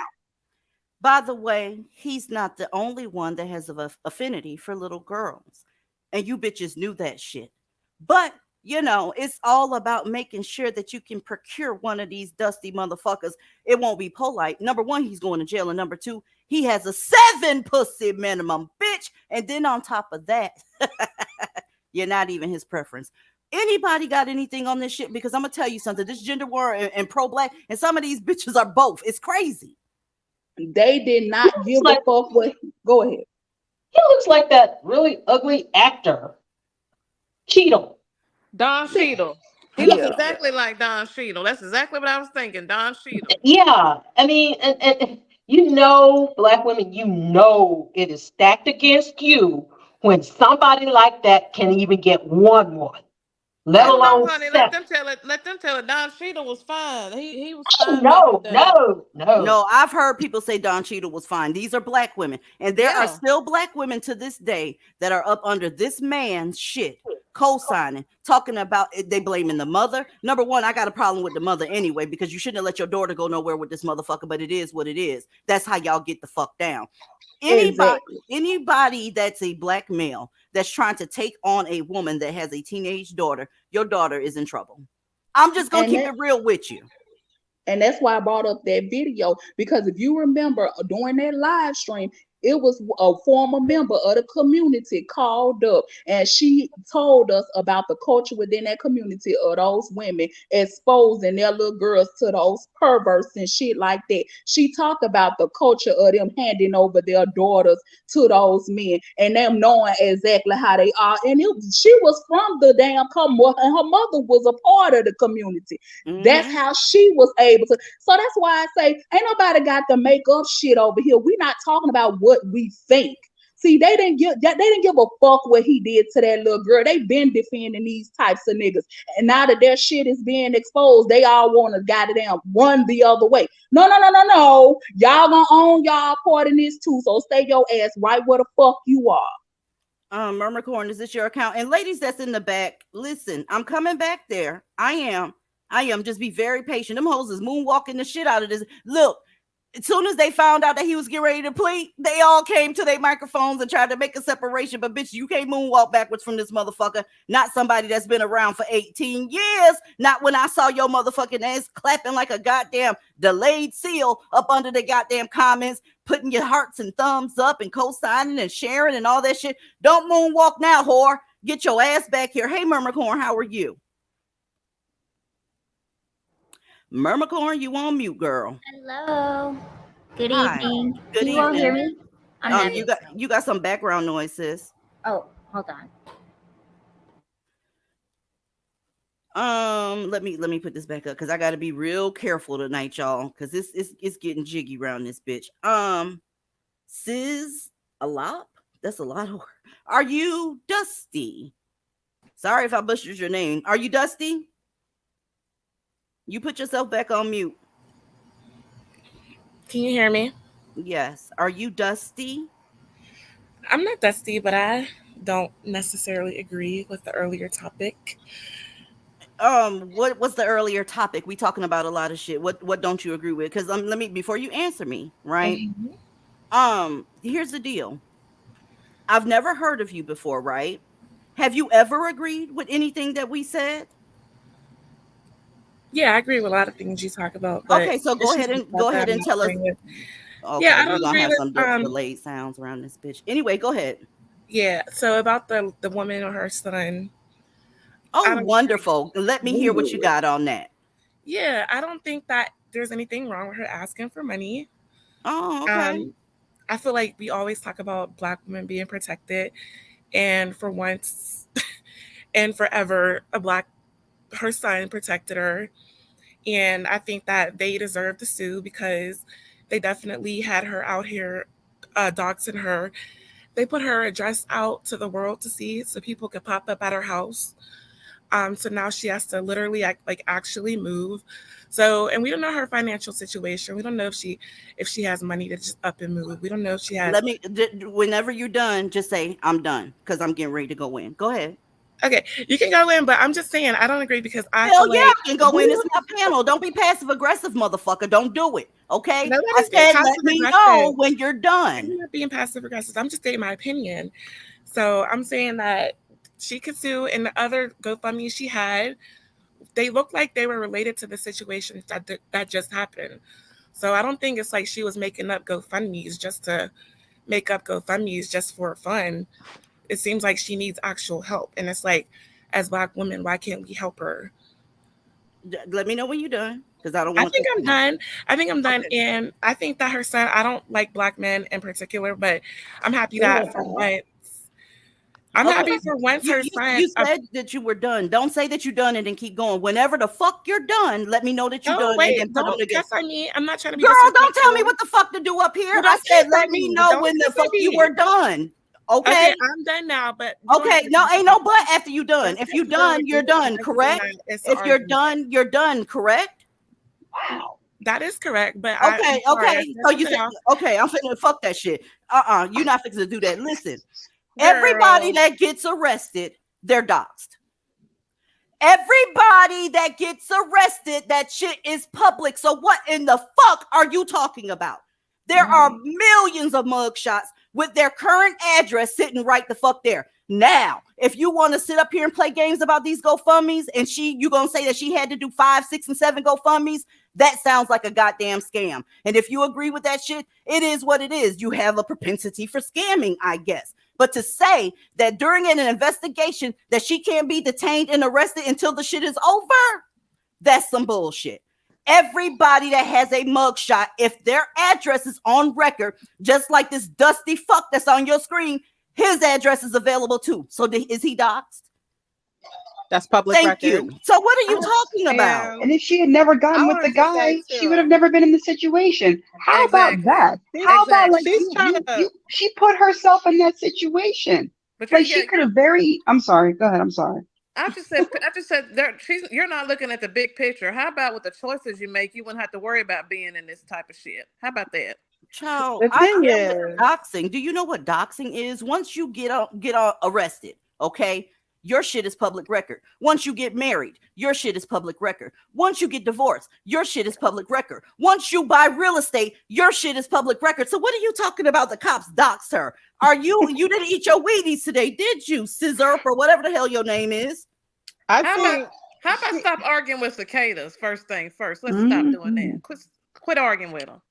S1: By the way, he's not the only one that has an affinity for little girls. And you bitches knew that shit. But, you know, it's all about making sure that you can procure one of these dusty motherfuckers. It won't be polite. Number one, he's going to jail. And number two, he has a 7 pussy minimum, bitch. And then on top of that, you're not even his preference. Anybody got anything on this shit? Because I'm gonna tell you something. This gender war and pro-black, and some of these bitches are both. It's crazy.
S5: They did not give a fuck what. Go ahead.
S7: He looks like that really ugly actor, Cheadle.
S3: Don Cheadle. He looks exactly like Don Cheadle. That's exactly what I was thinking. Don Cheadle.
S7: Yeah, I mean, and you know, black women, you know, it is stacked against you when somebody like that can even get one. Let alone
S3: honey, let them tell it. Let them tell it. Don Cheadle was fine. He was fine.
S1: No. I've heard people say Don Cheadle was fine. These are black women, and there are still black women to this day that are up under this man's shit, co-signing, talking about it. They blaming the mother. Number one, I got a problem with the mother anyway because you shouldn't have let your daughter go nowhere with this motherfucker. But it is what it is. That's how y'all get the fuck down. Anybody that's a black male that's trying to take on a woman that has a teenage daughter, your daughter is in trouble. I'm just gonna keep it real with you.
S5: And that's why I brought up that video, because if you remember during that live stream, it was a former member of the community called up, and she told us about the culture within that community of those women exposing their little girls to those perverts and shit like that. She talked about the culture of them handing over their daughters to those men and them knowing exactly how they are. And she was from the damn community, and her mother was a part of the community. Mm-hmm. That's how she was able to. So that's why I say ain't nobody got to make up shit over here. We're not talking about what we think. See, they didn't give a fuck what he did to that little girl. They've been defending these types of niggas, and now that their shit is being exposed, they all want to goddamn run the other way. No. Y'all gonna own y'all part in this too. So stay your ass right where the fuck you are.
S1: Murmurcorn, is this your account? And ladies that's in the back, listen, I'm coming back there. I am. Just be very patient. Them hoes is moonwalking the shit out of this. Look. as soon as they found out that he was getting ready to plead, they all came to their microphones and tried to make a separation. But bitch, you can't moonwalk backwards from this motherfucker. Not somebody that's been around for 18 years. Not when I saw your motherfucking ass clapping like a goddamn delayed seal up under the goddamn comments, putting your hearts and thumbs up and co-signing and sharing and all that shit. Don't moonwalk now, whore. Get your ass back here. Hey, Murmurcorn, how are you? Murmurcorn, you on mute, girl.
S9: Hello. Good
S1: Hi.
S9: evening.
S1: Good
S9: Can you all hear
S1: evening.
S9: me? I'm not.
S1: You got some background noise, sis.
S9: Oh, hold on.
S1: Let me put this back up because I got to be real careful tonight, y'all, because it's getting jiggy around this bitch. Sis Alop, that's a lot of. Are you Dusty? Sorry if I butchered your name. Are you Dusty? You put yourself back on mute.
S10: Can you hear me?
S1: Yes. Are you Dusty?
S10: I'm not Dusty, but I don't necessarily agree with the earlier topic.
S1: What was the earlier topic? We talking about a lot of shit. What don't you agree with? Because let me, before you answer me, right?
S10: Mm-hmm.
S1: Here's the deal. I've never heard of you before, right? Have you ever agreed with anything that we said?
S10: Yeah, I agree with a lot of things you talk about. But
S1: okay, so go ahead and tell us. Okay,
S10: yeah, I don't
S1: we're
S10: agree
S1: gonna have
S10: with
S1: some delayed sounds around this bitch. Anyway, go ahead.
S10: Yeah, so about the woman or her son.
S1: Oh, wonderful. Let me hear what you got on that.
S10: Yeah, I don't think that there's anything wrong with her asking for money.
S1: Oh, okay.
S10: I feel like we always talk about Black women being protected, and for once and forever, her son protected her. And I think that they deserve to sue because they definitely had her out here doxing her. They put her address out to the world to see so people could pop up at her house. So now she has to literally actually move. So, and we don't know her financial situation. We don't know if she has money to just up and move. We don't know if she has.
S1: Whenever you're done, just say I'm done because I'm getting ready to go in. Go ahead.
S10: Okay, you can go in, but I'm just saying I don't agree because I
S1: Hell
S10: feel
S1: yeah,
S10: like
S1: I can go in. It's my panel. Don't be passive aggressive, motherfucker. Don't do it. Okay.
S10: Nobody's
S1: I said let me know when you're done.
S10: I'm not being passive aggressive. I'm just stating my opinion. So I'm saying that she could sue, and the other GoFundMe she had, they looked like they were related to the situation that just happened. So I don't think it's like she was making up GoFundMes just to make up GoFundMes just for fun. It seems like she needs actual help. And it's like, as Black women, why can't we help her?
S1: Let me know when you're done. Because I don't
S10: I
S1: want
S10: think I'm done. I think I'm done. Okay. And I think that her son, I don't like Black men in particular, but I'm happy that for once. I'm happy for once her son.
S1: You said that you were done. Don't say that you're done and then keep going. Whenever the fuck you're done, let me know that you're done.
S10: Wait,
S1: and then
S10: don't cuss on me. I'm not trying to be
S1: girl, don't tell me what the fuck to do up here. I said let me know when the fuck you were done. Okay,
S10: I'm done now, but
S1: okay, no, ain't no but after you done. If you done, you're done, correct? If you're done, you're done, correct?
S10: Wow, that is correct. But
S1: okay. So you said okay. I'm finna fuck that shit. You're not fixing to do that. Listen, everybody that gets arrested, they're doxxed. Everybody that gets arrested, that shit is public. So what in the fuck are you talking about? There are millions of mugshots with their current address sitting right the fuck there. Now, if you want to sit up here and play games about these GoFundMes and you gonna say that she had to do 5, 6, and 7 GoFundMes, that sounds like a goddamn scam. And if you agree with that shit, it is what it is. You have a propensity for scamming, I guess. But to say that during an investigation that she can't be detained and arrested until the shit is over, that's some bullshit. Everybody that has a mugshot, if their address is on record, just like this dusty fuck that's on your screen, his address is available too. So is he doxxed?
S6: That's public record.
S1: Thank you. So what are you talking about?
S11: And if she had never gotten with the guy, she would have never been in the situation. How about that? How about like she put herself in that situation? But like she could have I'm sorry. Go ahead. I'm sorry.
S3: I just said you're not looking at the big picture. How about with the choices you make, you wouldn't have to worry about being in this type of shit. How about that?
S1: Child, I am doxxing. Do you know what doxxing is? Once you get arrested, okay, your shit is public record. Once you get married, your shit is public record. Once you get divorced, your shit is public record. Once you buy real estate, your shit is public record. So what are you talking about? The cops doxed her. You didn't eat your Wheaties today, did you? Scissor or whatever the hell your name is.
S3: How about stop arguing with cicadas? First thing first. Let's stop doing that. Quit arguing with them.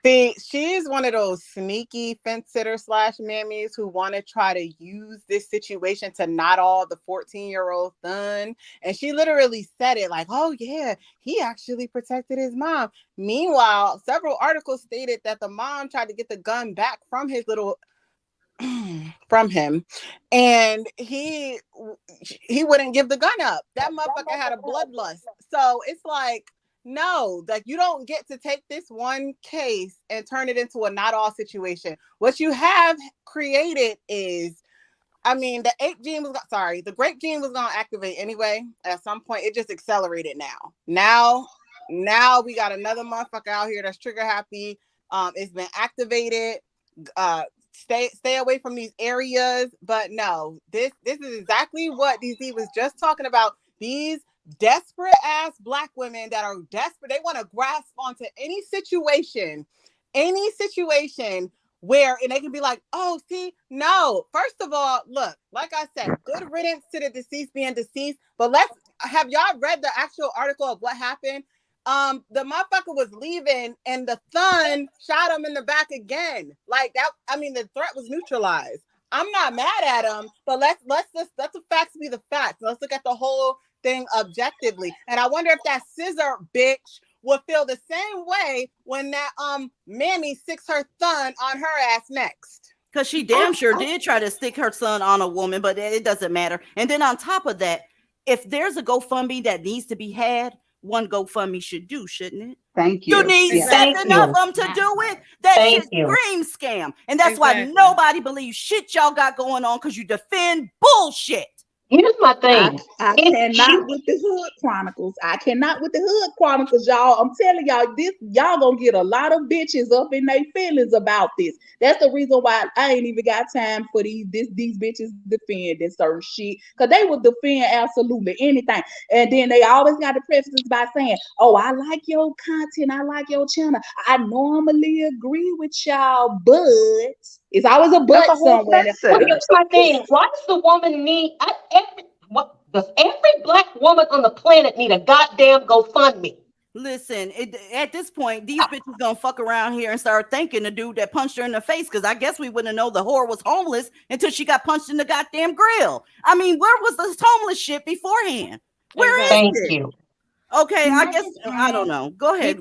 S6: See, she's one of those sneaky fence sitter / mammies who want to try to use this situation to not all the 14-year-old son. And she literally said it like, oh yeah, he actually protected his mom. Meanwhile, several articles stated that the mom tried to get the gun back from his little from him, and he wouldn't give the gun up. That motherfucker had a bloodlust. So it's like, no, like you don't get to take this one case and turn it into a not all situation. What you have created is, I mean, the grape gene was gonna activate anyway. At some point, it just accelerated now. Now we got another motherfucker out here that's trigger happy. It's been activated. Stay away from these areas. But no, this is exactly what DZ was just talking about. These desperate ass Black women that are desperate. They want to grasp onto any situation where, and they can be like, oh, see, no. First of all, look, like I said, good riddance to the deceased being deceased. But have y'all read the actual article of what happened? The motherfucker was leaving and the son shot him in the back again. Like that, I mean, the threat was neutralized. I'm not mad at him, but let's just let the facts be the facts. Let's look at the whole thing objectively. And I wonder if that scissor bitch would feel the same way when that mammy sticks her son on her ass next.
S1: Because she damn sure did try to stick her son on a woman, but it doesn't matter. And then on top of that, if there's a GoFundMe that needs to be had, one GoFundMe should do, shouldn't it?
S11: Thank you.
S1: You need seven of them to do it. That shit screams scam. And that's why nobody believes shit y'all got going on, because you defend bullshit.
S7: Here's my thing.
S5: I cannot with the Hood Chronicles. I cannot with the Hood Chronicles, y'all. I'm telling y'all, y'all gonna get a lot of bitches up in their feelings about this. That's the reason why I ain't even got time for these bitches defending certain shit, because they will defend absolutely anything. And then they always got to preface this by saying, oh, I like your content, I like your channel. I normally agree with y'all, but it's always a but somewhere.
S7: Here's my thing. Why does the woman need does every Black woman on the planet need a goddamn GoFundMe?
S1: Listen, at this point, these bitches gonna fuck around here and start thanking the dude that punched her in the face, because I guess we wouldn't know the whore was homeless until she got punched in the goddamn grill. I mean, where was this homeless shit beforehand? Where is it?
S7: Thank you.
S1: Okay, I guess I don't know. Go ahead.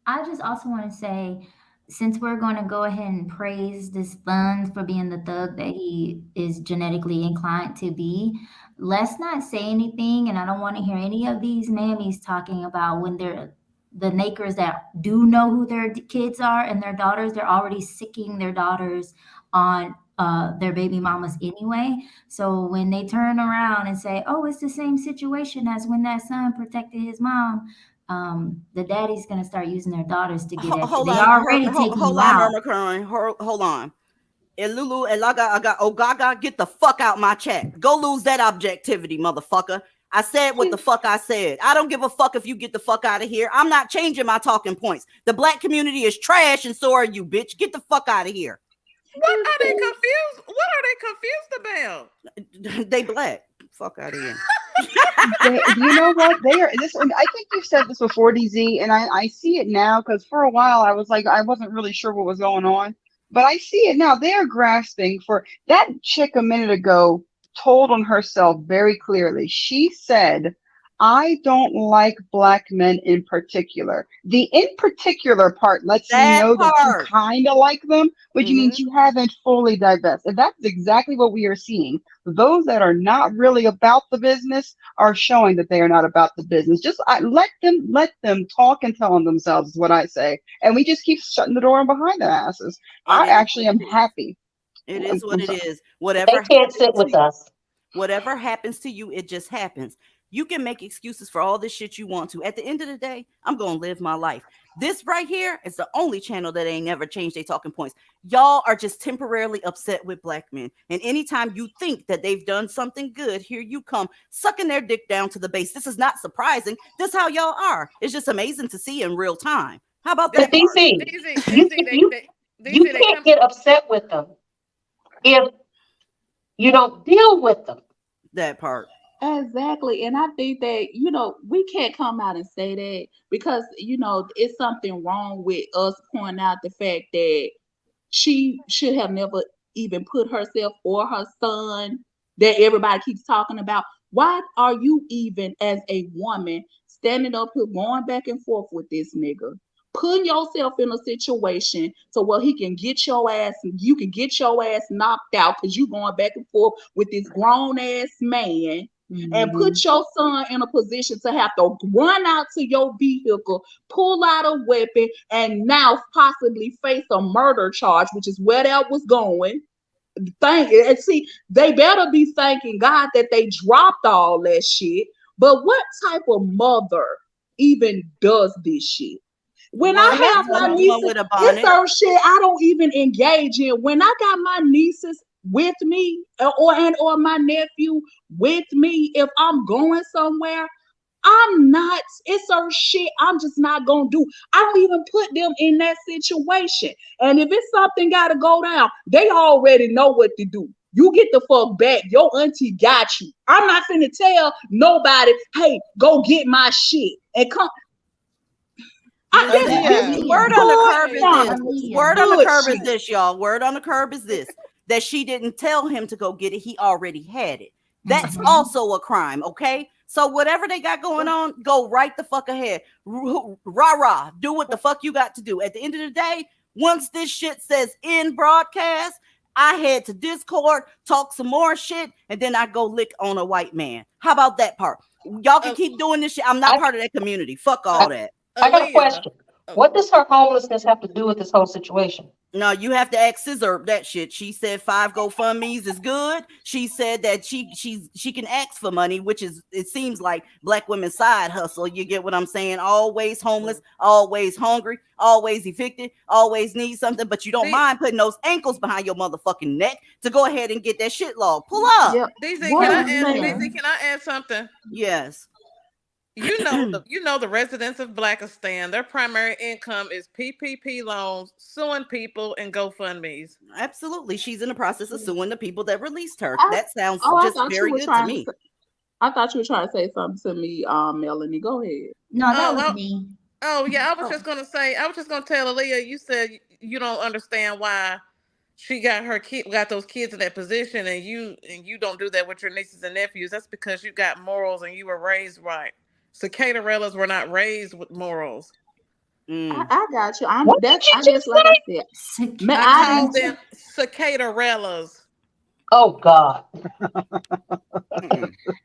S9: I just also want to say, since we're going to go ahead and praise this Thuns for being the thug that he is genetically inclined to be, let's not say anything. And I don't want to hear any of these mammies talking about when they're the nakers that do know who their kids are and their daughters, they're already sicking their daughters on their baby mamas anyway. So when they turn around and say, oh, it's the same situation as when that son protected his mom, the daddy's gonna start using their daughters to get at you. They already taking you out.
S1: Hold on. And Lulu and Gaga, get the fuck out my chat. Go lose that objectivity, motherfucker. I said what the fuck I said. I don't give a fuck if you get the fuck out of here. I'm not changing my talking points. The Black community is trash, and so are you, bitch. Get the fuck out of here.
S3: What are they confused? What are they confused about?
S1: They Black. Fuck out of here.
S11: You know what? They are. I think you've said this before, DZ, and I see it now, because for a while I was like, I wasn't really sure what was going on, but I see it now. They are grasping for that chick a minute ago. Told on herself very clearly. She said, I don't like Black men in particular. The in particular part lets you know that you kind of like them, which means you haven't fully divested. That's exactly what we are seeing. Those that are not really about the business are showing that they are not about the business. Just let them talk and tell on themselves is what I say. And we just keep shutting the door behind their asses. I actually am happy.
S1: It is what it is. Whatever
S7: they can't sit with us.
S1: Whatever happens to you, it just happens. You can make excuses for all this shit you want to. At the end of the day, I'm going to live my life. This right here is the only channel that ain't never changed their talking points. Y'all are just temporarily upset with black men. And anytime you think that they've done something good, here you come sucking their dick down to the base. This is not surprising. This is how y'all are. It's just amazing to see in real time. How about that?
S7: DC, you can't get upset with them if you don't deal with them.
S1: That part.
S5: Exactly. And I think that, we can't come out and say that because, it's something wrong with us pointing out the fact that she should have never even put herself or her son that everybody keeps talking about. Why are you even as a woman standing up here going back and forth with this nigga? Putting yourself in a situation so he can get your ass, you can get your ass knocked out because you going back and forth with this grown ass man. And put your son in a position to have to run out to your vehicle, pull out a weapon, and now possibly face a murder charge, which is where that was going. And see, they better be thanking God that they dropped all that shit. But what type of mother even does this shit? When I have my nieces, it's some shit I don't even engage in. When I got my nieces with me or my nephew with me, if I'm going somewhere, it's some shit I'm just not gonna do. I don't even put them in that situation. And if it's something gotta go down, they already know what to do. You get the fuck back. Your auntie got you. I'm not finna tell nobody, hey, go get my shit and come.
S1: Word on the curb is this. Word on the curb is this, y'all. Word on the curb is this. That she didn't tell him to go get it. He already had it. That's also a crime, okay? So whatever they got going on, go right the fuck ahead. Rah-rah. Do what the fuck you got to do. At the end of the day, once this shit says in broadcast, I head to Discord, talk some more shit, and then I go lick on a white man. How about that part? Y'all can keep doing this shit. I'm not part of that community. Fuck all that.
S7: I got a question. What does her homelessness have to do with this whole situation?
S1: No, you have to ask Scissor that shit. She said 5 GoFundMe's is good. She said that she can ask for money, which is, it seems like black women's side hustle. You get what I'm saying? Always homeless, always hungry, always evicted, always need something, but you don't mind putting those ankles behind your motherfucking neck to go ahead and get that shit log. Pull up.
S3: Yep. DZ, can I add something?
S1: Yes.
S3: You know the residents of Blackistan, their primary income is PPP loans, suing people, and GoFundMe's.
S1: Absolutely. She's in the process of suing the people that released her. That sounds just very good to me.
S5: I thought you were trying to say something to me, Melanie. Go ahead.
S9: No, that was me.
S3: Oh, yeah. I was just going to tell Aaliyah, you said you don't understand why she got those kids in that position, and you don't do that with your nieces and nephews. That's because you got morals and you were raised right. Cicadarellas were not raised with morals.
S5: I got you. I
S3: called them cicadarellas.
S7: Oh God.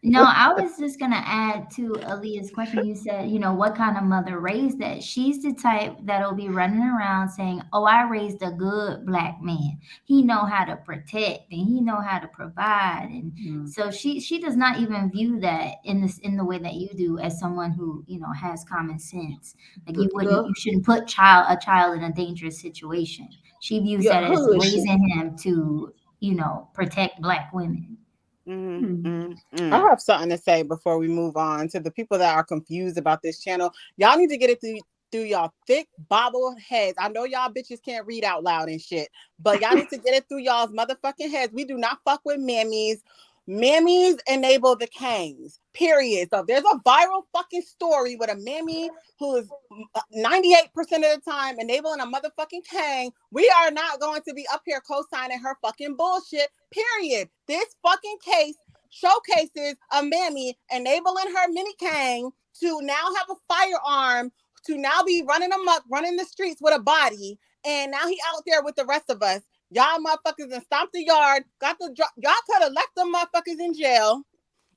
S9: No, I was just gonna add to Aaliyah's question. You said, what kind of mother raised that? She's the type that'll be running around saying, "Oh, I raised a good black man. He know how to protect and he know how to provide." And so she does not even view that in the way that you do, as someone who has common sense. Like you shouldn't put a child in a dangerous situation. She views that as raising him to protect black women.
S6: I have something to say before we move on to the people that are confused about this channel. Y'all need to get it through y'all thick bobble heads. I know y'all bitches can't read out loud and shit, but y'all need to get it through y'all's motherfucking heads. We do not fuck with mammies. Mammies enable the kangs, period. So if there's a viral fucking story with a mammy who is 98% of the time enabling a motherfucking kang, we are not going to be up here co-signing her fucking bullshit, period. This fucking case showcases a mammy enabling her mini kang to now have a firearm, to now be running amok, running the streets with a body, and now he out there with the rest of us. Y'all motherfuckers and stomped the yard. Y'all could have left them motherfuckers in jail,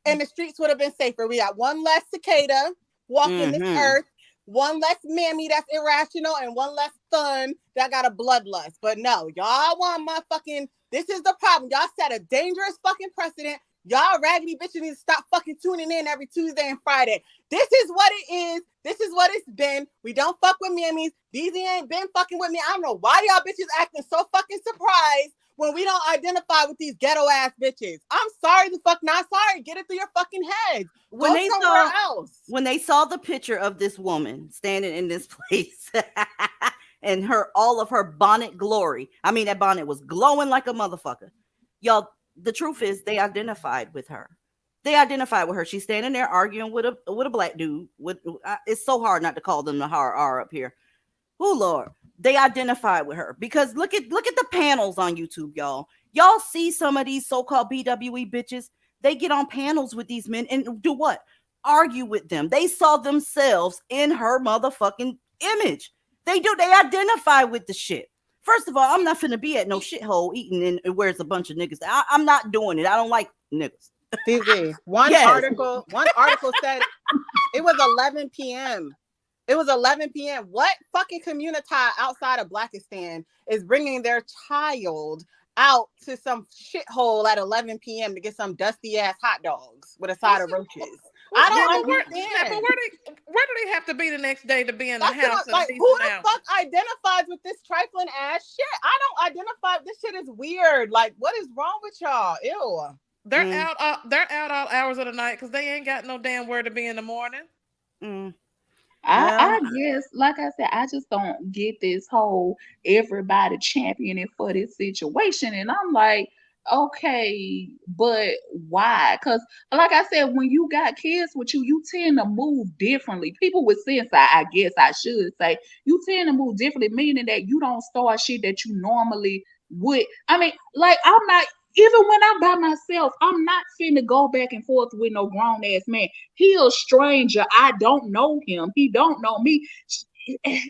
S6: and the streets would have been safer. We got one less cicada walking this earth, one less mammy that's irrational, and one less son that got a bloodlust. But no, y'all want motherfucking. This is the problem. Y'all set a dangerous fucking precedent. Y'all raggedy bitches need to stop fucking tuning in every Tuesday and Friday. This is what it is. This is what it's been. We don't fuck with mammies. DZ ain't been fucking with me. I don't know why y'all bitches acting so fucking surprised when we don't identify with these ghetto ass bitches. I'm sorry, the fuck not sorry. Get it through your fucking head. Go somewhere else.
S1: When they saw the picture of this woman standing in this place and all of her bonnet glory, I mean, that bonnet was glowing like a motherfucker. Y'all, the truth is they identified with her. She's standing there arguing with a black dude. It's so hard not to call them the R up here. Oh Lord, they identified with her because look at the panels on YouTube, y'all. Y'all see some of these so-called BWE bitches. They get on panels with these men and do what? Argue with them. They saw themselves in her motherfucking image. They identify with the shit. First of all, I'm not finna be at no shithole eating and where's a bunch of niggas. I'm not doing it. I don't like niggas.
S6: DZ, one article said it was 11 p.m. It was 11 p.m. What fucking community outside of Blackistan is bringing their child out to some shithole at 11 p.m. to get some dusty ass hot dogs with a side of roaches? I don't understand.
S3: Where do they have to be the next day to be in the house?
S6: Like, who the fuck identifies with this trifling ass shit? I don't identify. This shit is weird. Like, what is wrong with y'all? Ew.
S3: They're out all hours of the night because they ain't got no damn where to be in the morning.
S5: I guess, like I said, I just don't get this whole everybody championing for this situation. And I'm like, okay, but why? Because, like I said, when you got kids with you, you tend to move differently. People with sense, I guess I should say, you tend to move differently, meaning that you don't start shit that you normally would. I mean, like, I'm not. Even when I'm by myself, I'm not finna go back and forth with no grown ass man. He a stranger. I don't know him. He don't know me.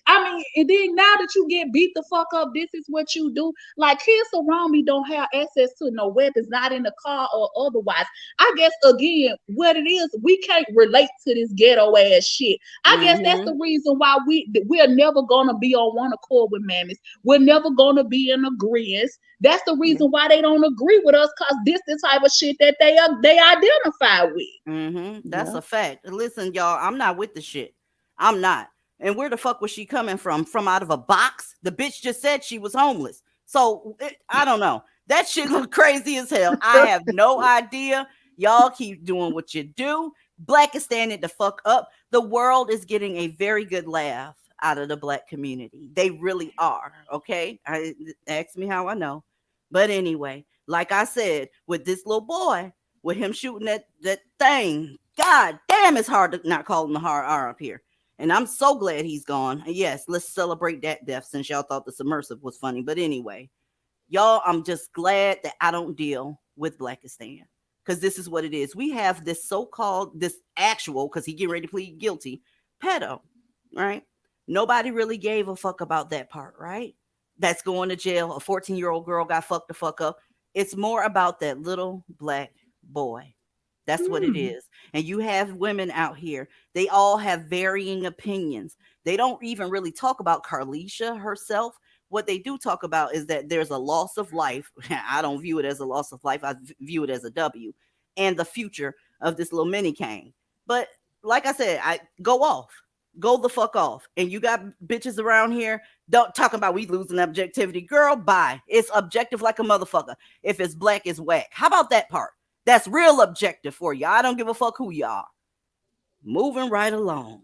S5: I mean, and then now that you get beat the fuck up, this is what you do. Like, kids around me don't have access to no weapons, not in the car or otherwise. I guess, again, what it is, we can't relate to this ghetto ass shit. I guess that's the reason why we're never gonna be on one accord with mammies. We're never gonna be in agreement. That's the reason why they don't agree with us, because this the type of shit that they identify with.
S1: That's a fact. Listen, y'all, I'm not with the shit. I'm not. And where the fuck was she coming from? From out of a box? The bitch just said she was homeless. So I don't know. That shit look crazy as hell. I have no idea. Y'all keep doing what you do. Black is standing the fuck up. The world is getting a very good laugh out of the Black community. They really are. Okay. Ask me how I know. But anyway, like I said, with this little boy, with him shooting that thing, god damn, it's hard to not call him the hard R up here. And I'm so glad he's gone. Yes, let's celebrate that death since y'all thought the submersive was funny. But anyway, y'all, I'm just glad that I don't deal with Blackistan, because this is what it is. We have this so-called, this actual, because he getting ready to plead guilty, pedo, right? Nobody really gave a fuck about that part, right? That's going to jail. A 14-year-old girl got fucked the fuck up. It's more about that little black boy. That's what it is. And you have women out here. They all have varying opinions. They don't even really talk about Carlisha herself. What they do talk about is that there's a loss of life. I don't view it as a loss of life. I view it as a W. And the future of this little mini king. But like I said, go off. Go the fuck off. And you got bitches around here don't talk about we losing objectivity. Girl, bye. It's objective like a motherfucker. If it's black, it's whack. How about that part? That's real objective for you. I don't give a fuck who you are. Moving right along.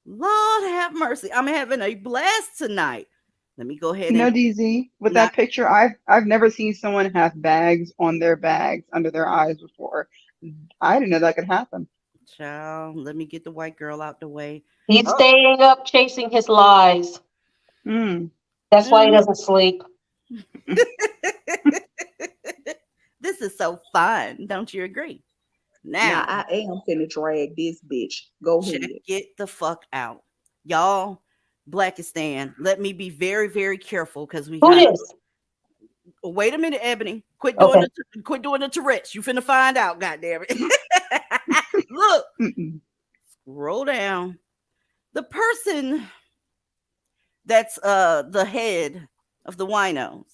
S1: Lord have mercy. I'm having a blast tonight. Let me go ahead and
S11: DZ, with that picture, I've never seen someone have bags on their bags under their eyes before. I didn't know that could happen.
S1: Child, let me get the white girl out the way.
S7: He's staying up chasing his lies. That's why he doesn't sleep.
S1: This is so fun. Don't you agree? Now
S5: I am finna drag this bitch. Go ahead.
S1: Get the fuck out. Y'all, Blackistan, let me be very, very careful because we got... Wait a minute, Ebony. Quit doing the Tourette's. You finna find out, goddamn it. Look. Scroll down. The person that's the head of the winos,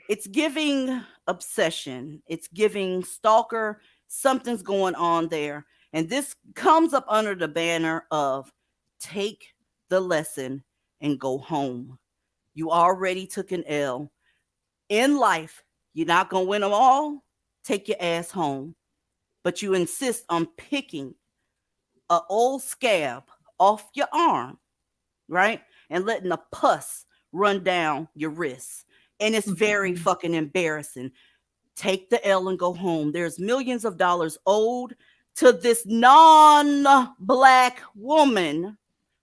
S1: it's giving obsession. It's giving stalker. Something's going on there. And this comes up under the banner of take the lesson and go home. You already took an L. In life, you're not going to win them all. Take your ass home. But you insist on picking an old scab off your arm, right? And letting the pus run down your wrists. And it's very fucking embarrassing. Take the L and go home. There's millions of dollars owed to this non-Black woman,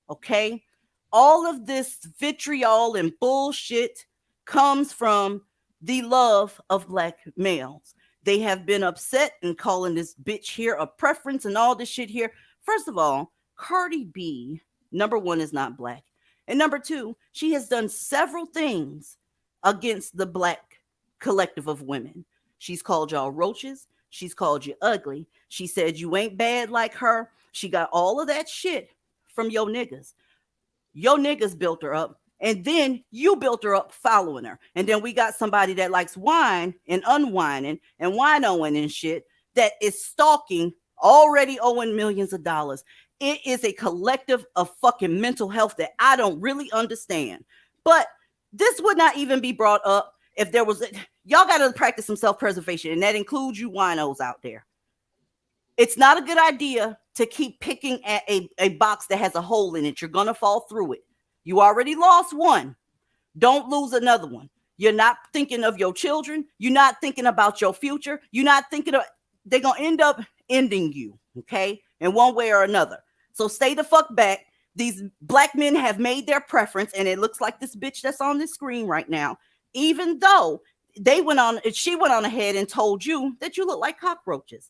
S1: okay? All of this vitriol and bullshit comes from the love of Black males. They have been upset and calling this bitch here a preference and all this shit here. First of all, Cardi B, number one, is not Black. And number two, she has done several things against the Black collective of women. She's called y'all roaches. She's called you ugly. She said you ain't bad like her. She got all of that shit from your niggas. Your niggas built her up. And then you built her up following her. And then we got somebody that likes wine and unwinding and winoing and shit that is stalking, already owing millions of dollars. It is a collective of fucking mental health that I don't really understand. But this would not even be brought up if there was... Y'all got to practice some self-preservation, and that includes you winos out there. It's not a good idea to keep picking at a box that has a hole in it. You're going to fall through it. You already lost one. Don't lose another one. You're not thinking of your children. You're not thinking about your future. You're not thinking of... They're going to end up ending you, okay? In one way or another. So stay the fuck back. These Black men have made their preference, and it looks like this bitch that's on the screen right now, even though she went on ahead and told you that you look like cockroaches.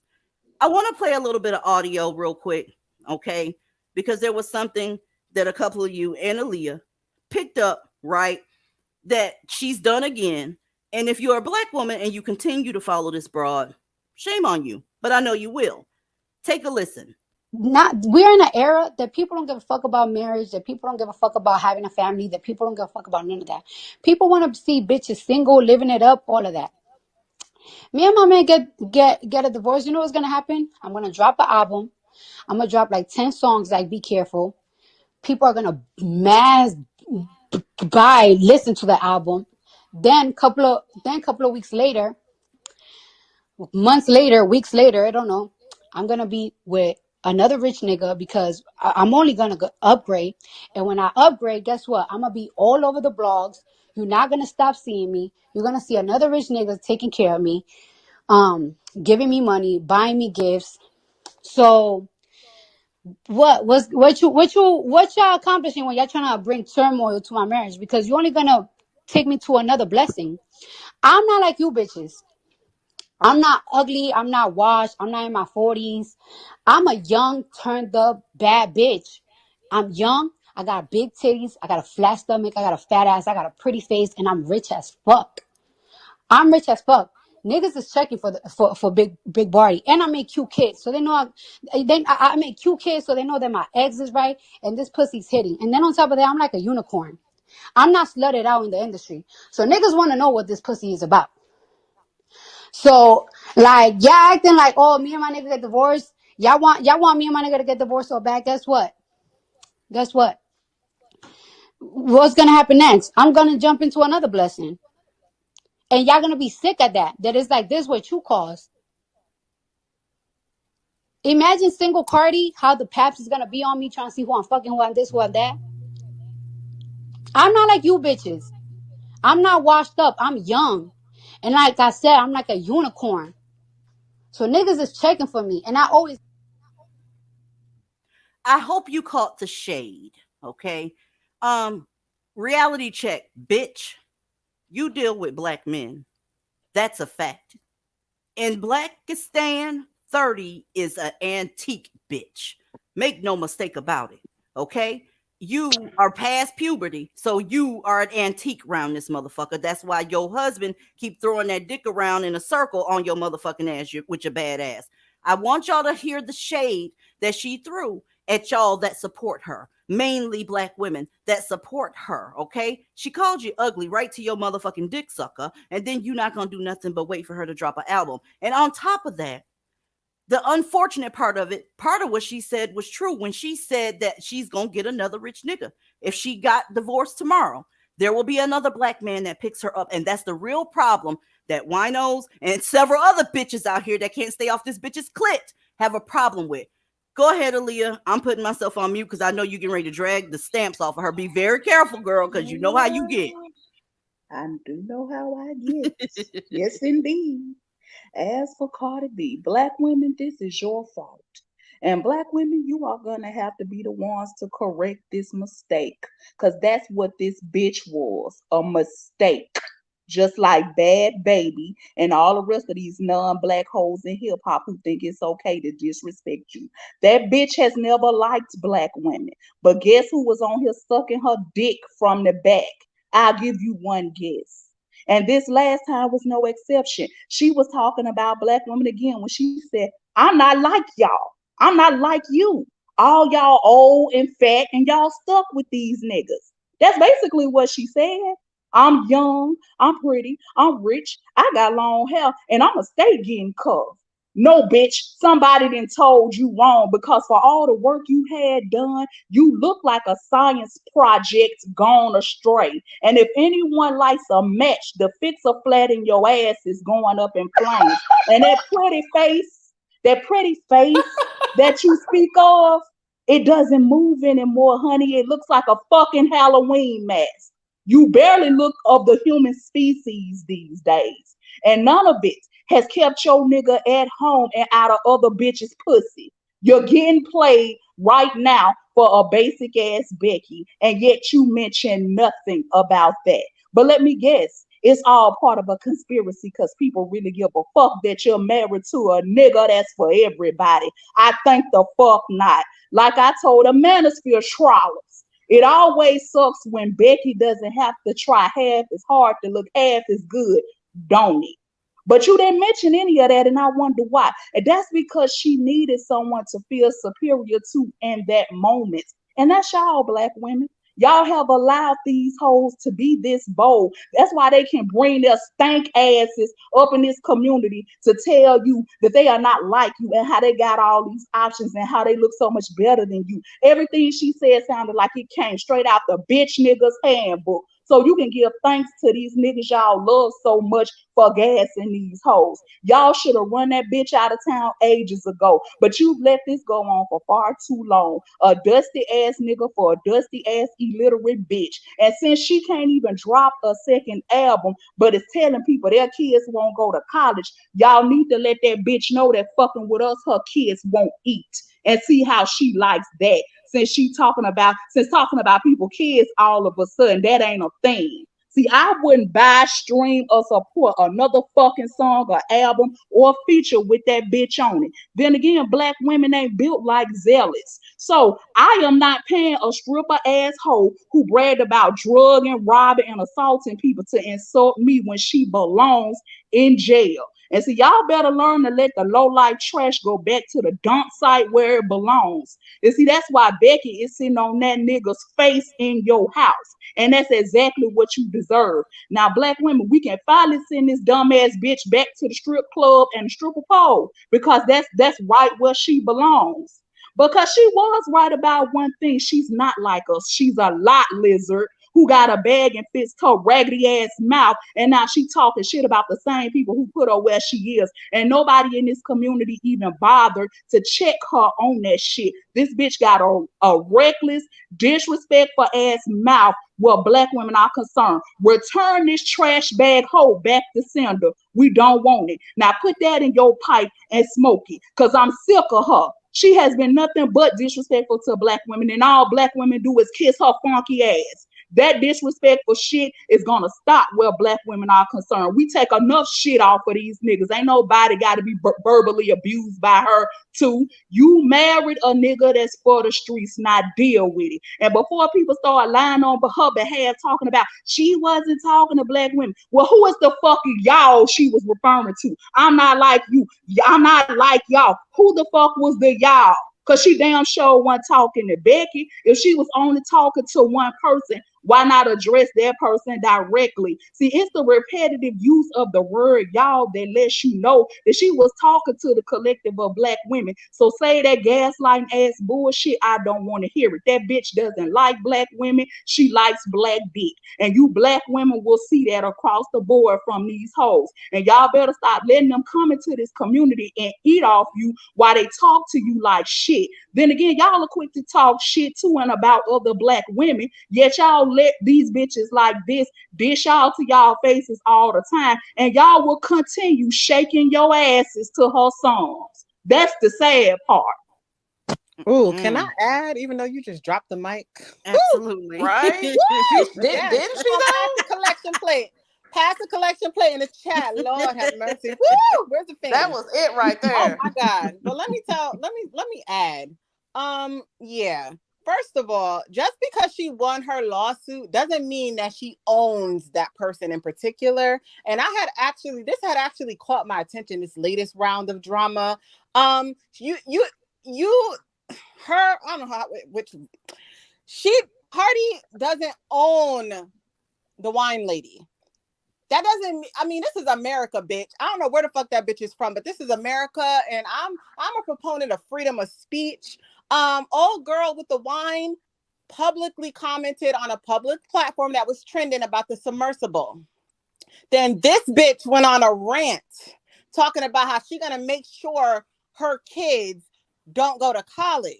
S1: I want to play a little bit of audio real quick, okay? Because there was something that a couple of you and Aaliyah picked up, right? That she's done again. And if you're a Black woman and you continue to follow this broad, shame on you. But I know you will. Take a listen.
S12: We're in an era that people don't give a fuck about marriage, that people don't give a fuck about having a family, that people don't give a fuck about none of that. People want to see bitches single, living it up, all of that. Me and my man get a divorce. You know what's gonna happen? I'm gonna drop an album. I'm gonna drop like 10 songs like Be Careful. People are gonna listen to the album. Then couple of weeks later, months later, weeks later, I don't know, I'm gonna be with another rich nigga because I'm only gonna upgrade. And when I upgrade, guess what? I'm gonna be all over the blogs. You're not gonna stop seeing me. You're gonna see another rich nigga taking care of me, giving me money, buying me gifts. So what y'all accomplishing when y'all trying to bring turmoil to my marriage? Because you're only gonna take me to another blessing. I'm not like you bitches. I'm not ugly. I'm not washed. I'm not in my 40s. I'm a young, turned up, bad bitch. I'm young. I got big titties. I got a flat stomach. I got a fat ass. I got a pretty face. And I'm rich as fuck. I'm rich as fuck. Niggas is checking for big body. And I make cute kids. So they know I make cute kids so they know that my eggs is right. And this pussy's hitting. And then on top of that, I'm like a unicorn. I'm not slutted out in the industry. So niggas want to know what this pussy is about. So, like, y'all acting like, oh, me and my nigga get divorced. Y'all want me and my nigga to get divorced so bad. Guess what? What's gonna happen next? I'm gonna jump into another blessing. And y'all gonna be sick at that. That is like, this what you caused. Imagine single Cardi, how the paps is gonna be on me trying to see who I'm fucking, who I'm this, who I'm that. I'm not like you bitches. I'm not washed up. I'm young. And like I said, I'm like a unicorn. So niggas is checking for me. And I
S1: hope you caught the shade, okay? Reality check, bitch. You deal with Black men. That's a fact. In Blackistan, 30 is an antique bitch. Make no mistake about it, okay? You are past puberty, so you are an antique around this motherfucker. That's why your husband keep throwing that dick around in a circle on your motherfucking ass with your bad ass. I want y'all to hear the shade that she threw. at y'all that support her, mainly Black women that support her, okay? She called you ugly right to your motherfucking dick sucker, and then you're not gonna do nothing but wait for her to drop an album. And on top of that, the unfortunate part of what she said was true when she said that she's gonna get another rich nigga. If she got divorced tomorrow, there will be another Black man that picks her up. And that's the real problem that winos and several other bitches out here that can't stay off this bitch's clit have a problem with. Go ahead, Aaliyah. I'm putting myself on mute because I know you're getting ready to drag the stamps off of her. Be very careful, girl, because you know how you get.
S5: I do know how I get. Yes, indeed. As for Cardi B, Black women, this is your fault. And Black women, you are going to have to be the ones to correct this mistake. Because that's what this bitch was, a mistake. Just like Bad Baby and all the rest of these non-Black hoes in hip-hop who think it's okay to disrespect you. That bitch has never liked Black women. But guess who was on here sucking her dick from the back? I'll give you one guess. And this last time was no exception. She was talking about Black women again when she said, I'm not like y'all. I'm not like you. All y'all old and fat and y'all stuck with these niggas. That's basically what she said. I'm young, I'm pretty, I'm rich, I got long hair, and I'ma stay getting cuffed. No, bitch, somebody done told you wrong because for all the work you had done, you look like a science project gone astray. And if anyone likes a match, the fixer flat in your ass is going up in flames. And that pretty face that you speak of, it doesn't move anymore, honey. It looks like a fucking Halloween mask. You barely look of the human species these days. And none of it has kept your nigga at home and out of other bitches' pussy. You're getting played right now for a basic ass Becky, and yet you mention nothing about that. But let me guess, it's all part of a conspiracy because people really give a fuck that you're married to a nigga that's for everybody. I think the fuck not. Like I told a manosphere trawlers, it always sucks when Becky doesn't have to try half as hard to look half as good, don't it? But you didn't mention any of that, and I wonder why. And that's because she needed someone to feel superior to in that moment. And that's y'all, Black women. Y'all have allowed these hoes to be this bold. That's why they can bring their stank asses up in this community to tell you that they are not like you and how they got all these options and how they look so much better than you. Everything she said sounded like it came straight out the bitch niggas handbook. So you can give thanks to these niggas y'all love so much for gassing these hoes. Y'all should have run that bitch out of town ages ago, but you've let this go on for far too long. A dusty ass nigga for a dusty ass illiterate bitch. And since she can't even drop a second album, but is telling people their kids won't go to college, y'all need to let that bitch know that fucking with us, her kids won't eat. And see how she likes that. Since talking about people kids all of a sudden, that ain't a thing. See, I wouldn't buy, stream, or support another fucking song or album or feature with that bitch on it. Then again, Black women ain't built like zealots. So I am not paying a stripper asshole who bragged about drugging, robbing, and assaulting people to insult me when she belongs in jail. And so y'all better learn to let the low-life trash go back to the dump site where it belongs. And see, that's why Becky is sitting on that nigga's face in your house. And that's exactly what you deserve. Now, Black women, we can finally send this dumbass bitch back to the strip club and the stripper pole because that's right where she belongs. Because she was right about one thing. She's not like us. She's a lot lizard who got a bag and fits her raggedy ass mouth, and now she talking shit about the same people who put her where she is. And nobody in this community even bothered to check her on that shit. This bitch got a reckless, disrespectful ass mouth where Black women are concerned. Return this trash bag hoe back to sender. We don't want it. Now put that in your pipe and smoke it, because I'm sick of her. She has been nothing but disrespectful to Black women, and all Black women do is kiss her funky ass. That disrespectful shit is gonna stop where Black women are concerned. We take enough shit off of these niggas. Ain't nobody got to be verbally abused by her too. You married a nigga that's for the streets, not deal with it. And before people start lying on her behalf, talking about she wasn't talking to Black women. Well, who is the fucking y'all she was referring to? I'm not like you. I'm not like y'all. Who the fuck was the y'all? Because she damn sure wasn't talking to Becky. If she was only talking to one person, why not address that person directly? See, it's the repetitive use of the word y'all that lets you know that she was talking to the collective of Black women. So say that gaslighting ass bullshit, I don't want to hear it. That bitch doesn't like Black women. She likes Black dick. And you Black women will see that across the board from these hoes. And y'all better stop letting them come into this community and eat off you while they talk to you like shit. Then again, y'all are quick to talk shit to and about other Black women, yet y'all let these bitches like this dish out to y'all faces all the time, and y'all will continue shaking your asses to her songs. That's the sad part.
S6: Ooh, can I add, even though you just dropped the mic?
S1: Absolutely.
S3: Right?
S6: Yes.
S3: Didn't she though?
S6: Pass the collection plate. Pass the collection plate in the chat. Lord have mercy. Woo! Where's the fan?
S3: That was it right there.
S6: Oh my God. But let me add. Yeah. First of all, just because she won her lawsuit doesn't mean that she owns that person in particular. And this had actually caught my attention, this latest round of drama. I don't know Cardi doesn't own the wine lady. That doesn't, I mean, this is America, bitch. I don't know where the fuck that bitch is from, but this is America, and I'm a proponent of freedom of speech. Old girl with the wine publicly commented on a public platform that was trending about the submersible. Then this bitch went on a rant talking about how she's gonna make sure her kids don't go to college.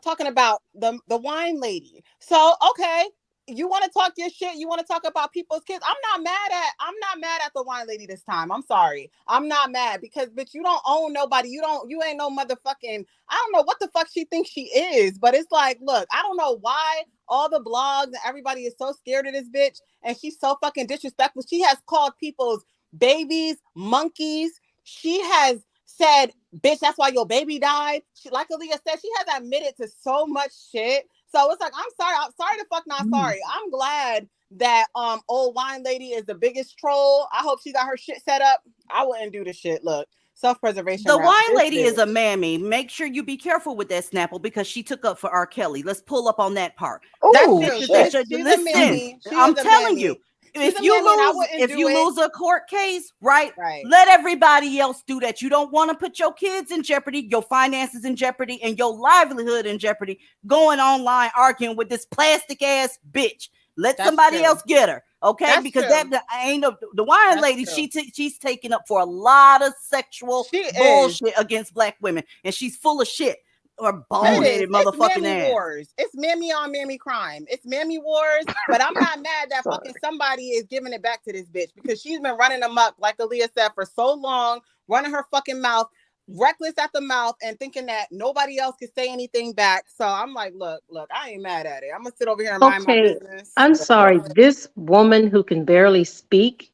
S6: Talking about the wine lady. So okay, you want to talk your shit, you want to talk about people's kids. I'm not mad at the wine lady this time. I'm sorry. I'm not mad because bitch, you don't own nobody. You ain't no motherfucking, I don't know what the fuck she thinks she is, but it's like, look, I don't know why all the blogs and everybody is so scared of this bitch and she's so fucking disrespectful. She has called people's babies monkeys. She has said, bitch, that's why your baby died. Like Aaliyah said, she has admitted to so much shit. So it's like, I'm sorry to fuck not sorry. I'm glad that old wine lady is the biggest troll. I hope she got her shit set up. I wouldn't do the shit. Look, self-preservation.
S1: The wine lady is a mammy. Make sure you be careful with that Snapple because she took up for R. Kelly. Let's pull up on that part.
S6: Ooh,
S1: she's a mammy. I'm telling you. If you lose a court case, right, let everybody else do that. You don't want to put your kids in jeopardy, your finances in jeopardy, and your livelihood in jeopardy going online arguing with this plastic ass bitch. Let somebody else get her, okay?
S6: That's
S1: because
S6: true.
S1: that ain't the wine lady. She's taken up for a lot of sexual bullshit against Black women, and she's full of shit. Or bald-headed motherfucking ass.
S6: Wars. It's mammy on mammy crime. It's mammy wars, but I'm not mad that fucking somebody is giving it back to this bitch because she's been running amok, like Aaliyah said, for so long, running her fucking mouth, reckless at the mouth, and thinking that nobody else can say anything back. So I'm like, look, I ain't mad at it. I'm gonna sit over here and mind my business.
S7: I'm sorry. This woman who can barely speak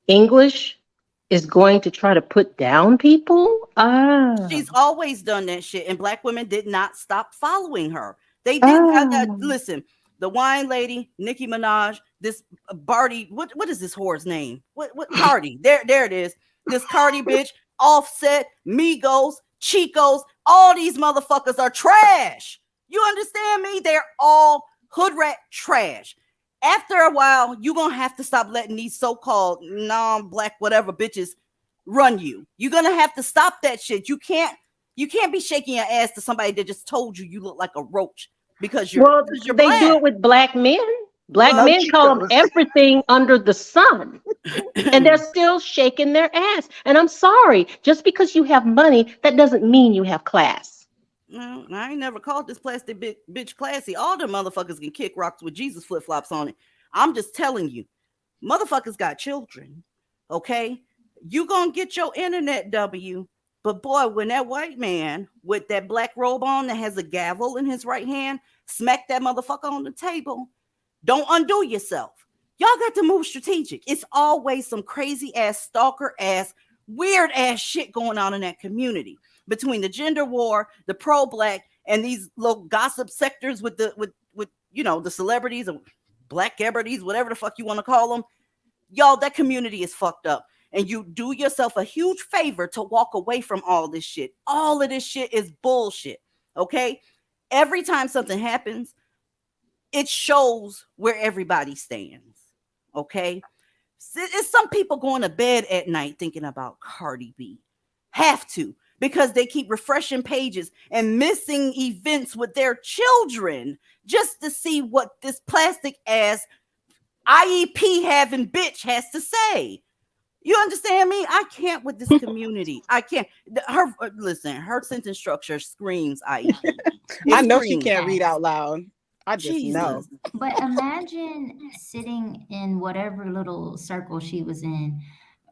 S7: English is going to try to put down people?
S1: She's always done that shit, and Black women did not stop following her. They didn't. Listen, the wine lady, Nicki Minaj, this Barty, what is this whore's name? What Cardi? There it is. This Cardi bitch, Offset, Migos, Chicos, all these motherfuckers are trash. You understand me? They're all hood rat trash. After a while, you're going to have to stop letting these so-called non-Black whatever bitches run you. You're going to have to stop that shit. You can't be shaking your ass to somebody that just told you look like a roach because you're
S7: they
S1: Black.
S7: do it with Black men. Black men call them everything under the sun. And they're still shaking their ass. And I'm sorry, just because you have money, that doesn't mean you have class.
S1: No, I ain't never called this plastic bitch classy. All the motherfuckers can kick rocks with Jesus flip-flops on it. I'm just telling you, motherfuckers got children, okay? You gonna get your internet W, but boy, when that white man with that black robe on that has a gavel in his right hand smack that motherfucker on the table, don't undo yourself. Y'all got to move strategic. It's always some crazy ass, stalker ass, weird ass shit going on in that community. Between the gender war, the pro-Black, and these little gossip sectors with the celebrities or Black celebrities, whatever the fuck you want to call them, y'all, that community is fucked up. And you do yourself a huge favor to walk away from all this shit. All of this shit is bullshit. Okay? Every time something happens, it shows where everybody stands. Okay? It's some people going to bed at night thinking about Cardi B. Have to, because they keep refreshing pages and missing events with their children just to see what this plastic ass IEP having bitch has to say. You understand me? I can't with this community. I can't. Her sentence structure screams IEP.
S6: I know she can't read out loud. I just know.
S9: But imagine sitting in whatever little circle she was in,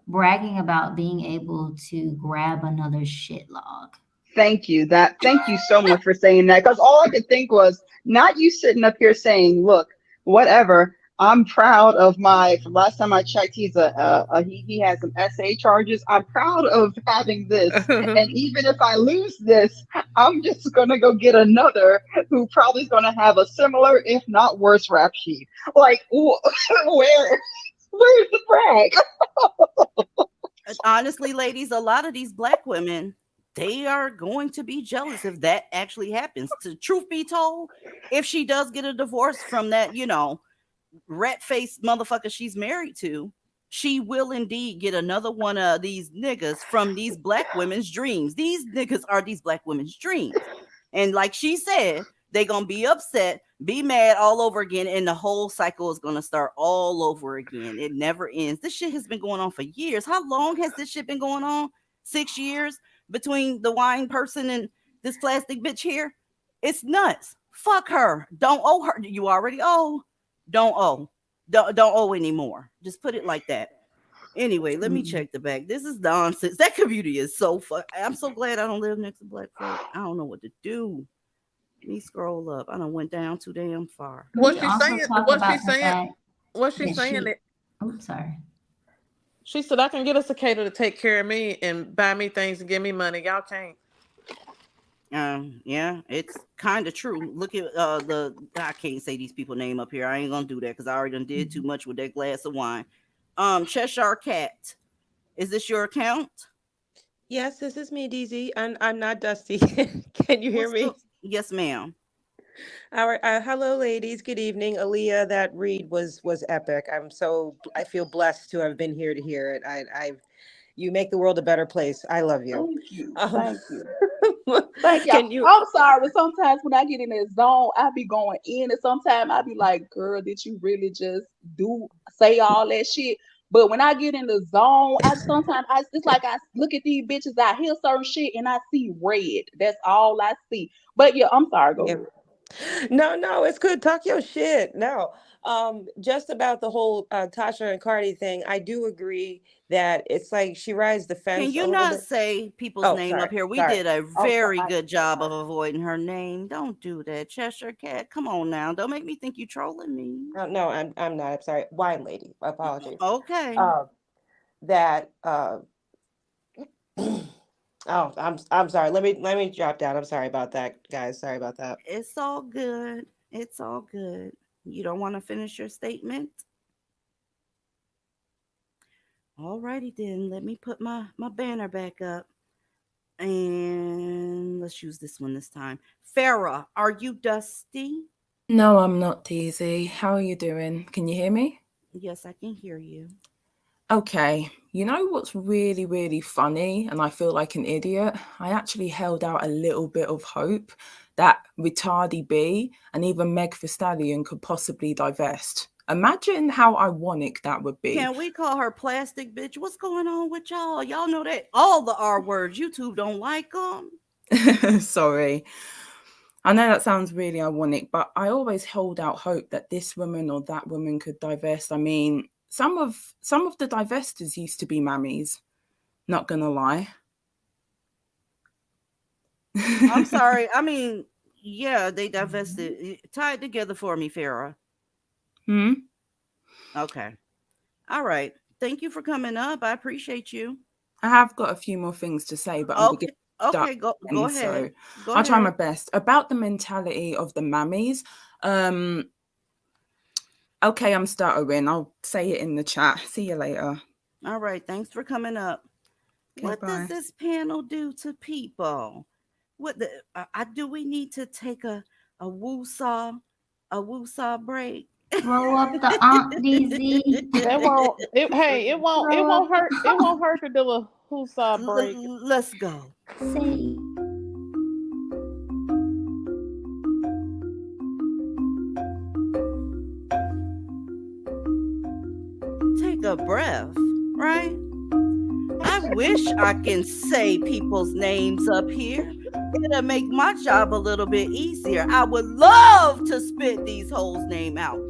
S9: bragging about being able to grab another shit log.
S11: Thank you. Thank you so much for saying that. Because all I could think was not you sitting up here saying, "Look, whatever. I'm proud of from last time I checked, he has some SA charges. I'm proud of having this. And even if I lose this, I'm just going to go get another who probably is going to have a similar, if not worse, rap sheet." Like, where's the brag?
S1: Honestly, ladies, a lot of these Black women, they are going to be jealous if that actually happens. Truth be told, if she does get a divorce from that, rat-faced motherfucker she's married to, she will indeed get another one of these niggas from these Black women's dreams. These niggas are these Black women's dreams. And like she said, they're going to be upset, be mad all over again, and the whole cycle is going to start all over again. It never ends. This shit has been going on for years. How long has this shit been going on? 6 years between the wine person and this plastic bitch here? It's nuts. Fuck her. Don't owe her. You already owe. Don't owe. Don't owe anymore. Just put it like that. Anyway, let me check the back. This is nonsense. That community is so fuck. I'm so glad I don't live next to Black folk. I don't know what to do. Let me scroll up. I done went down too damn far.
S3: What's she saying? What's she saying?
S9: I'm sorry.
S3: She said, "I can get a cicada to take care of me and buy me things and give me money. Y'all can't."
S1: Yeah, it's kind of true. Look at I can't say these people name up here. I ain't gonna do that because I already done did too much with that glass of wine. Cheshire Cat, is this your account?
S13: Yes, this is me, DZ, and I'm not Dusty. Can you hear me?
S1: Yes, ma'am.
S13: Hello, ladies. Good evening, Aaliyah. That read was epic. I feel blessed to have been here to hear it. You make the world a better place. I love you.
S5: Thank you. Thank you. Thank you. I'm sorry, but sometimes when I get in that zone, I be going in, and sometimes I be like, "Girl, did you really just say all that shit?" But when I get in the zone, it's like I look at these bitches, I hear certain shit, and I see red. That's all I see. But yeah, I'm sorry. Go ahead.
S13: No, it's good. Talk your shit. No. Just about the whole Tasha and Cardi thing, I do agree that it's like she rides the fence.
S1: Can you not say people's name up here? We did a very good job of avoiding her name. Don't do that, Cheshire Cat. Come on now, don't make me think you trolling me.
S13: No, I'm not. I'm sorry, wine lady. Apologies.
S1: Okay.
S13: I'm sorry. Let me drop down. I'm sorry about that, guys. Sorry about that.
S1: It's all good. It's all good. You don't want to finish your statement? Alrighty then. Let me put my banner back up. And let's use this one this time. Farah, are you Dusty?
S14: No, I'm not, DZ. How are you doing? Can you hear me?
S1: Yes, I can hear you.
S14: Okay. You know what's really, really funny, and I feel like an idiot? I actually held out a little bit of hope that with Cardi B and even Meg Thee Stallion could possibly divest. Imagine how ironic that would be.
S1: Can we call her plastic bitch? What's going on with y'all? Y'all know that all the R words, YouTube don't like them.
S14: Sorry. I know that sounds really ironic, but I always hold out hope that this woman or that woman could divest. I mean, some of the divestors used to be mammies. Not gonna lie.
S1: I'm sorry. I mean, yeah, they divested. Tie it together for me, Farah. Okay. All right. Thank you for coming up. I appreciate you.
S14: I have got a few more things to say, but I'm
S1: okay. Go ahead.
S14: So I'll try my best. About the mentality of the mammies. Okay, I'm stuttering. I'll say it in the chat. See you later.
S1: All right, thanks for coming up.
S14: Okay,
S1: What does
S14: bye.
S1: this panel do to people? What the do we need to take a woo-saw break?
S9: Throw up the Aunt DZ.
S3: That won't. Hey, It
S9: Throw up
S3: won't hurt. It won't hurt to do a whosaw break.
S1: Let's go.
S9: say
S1: Take a breath, right? I wish I can say people's names up here. It'll make my job a little bit easier. I would love to spit these hoes' name out.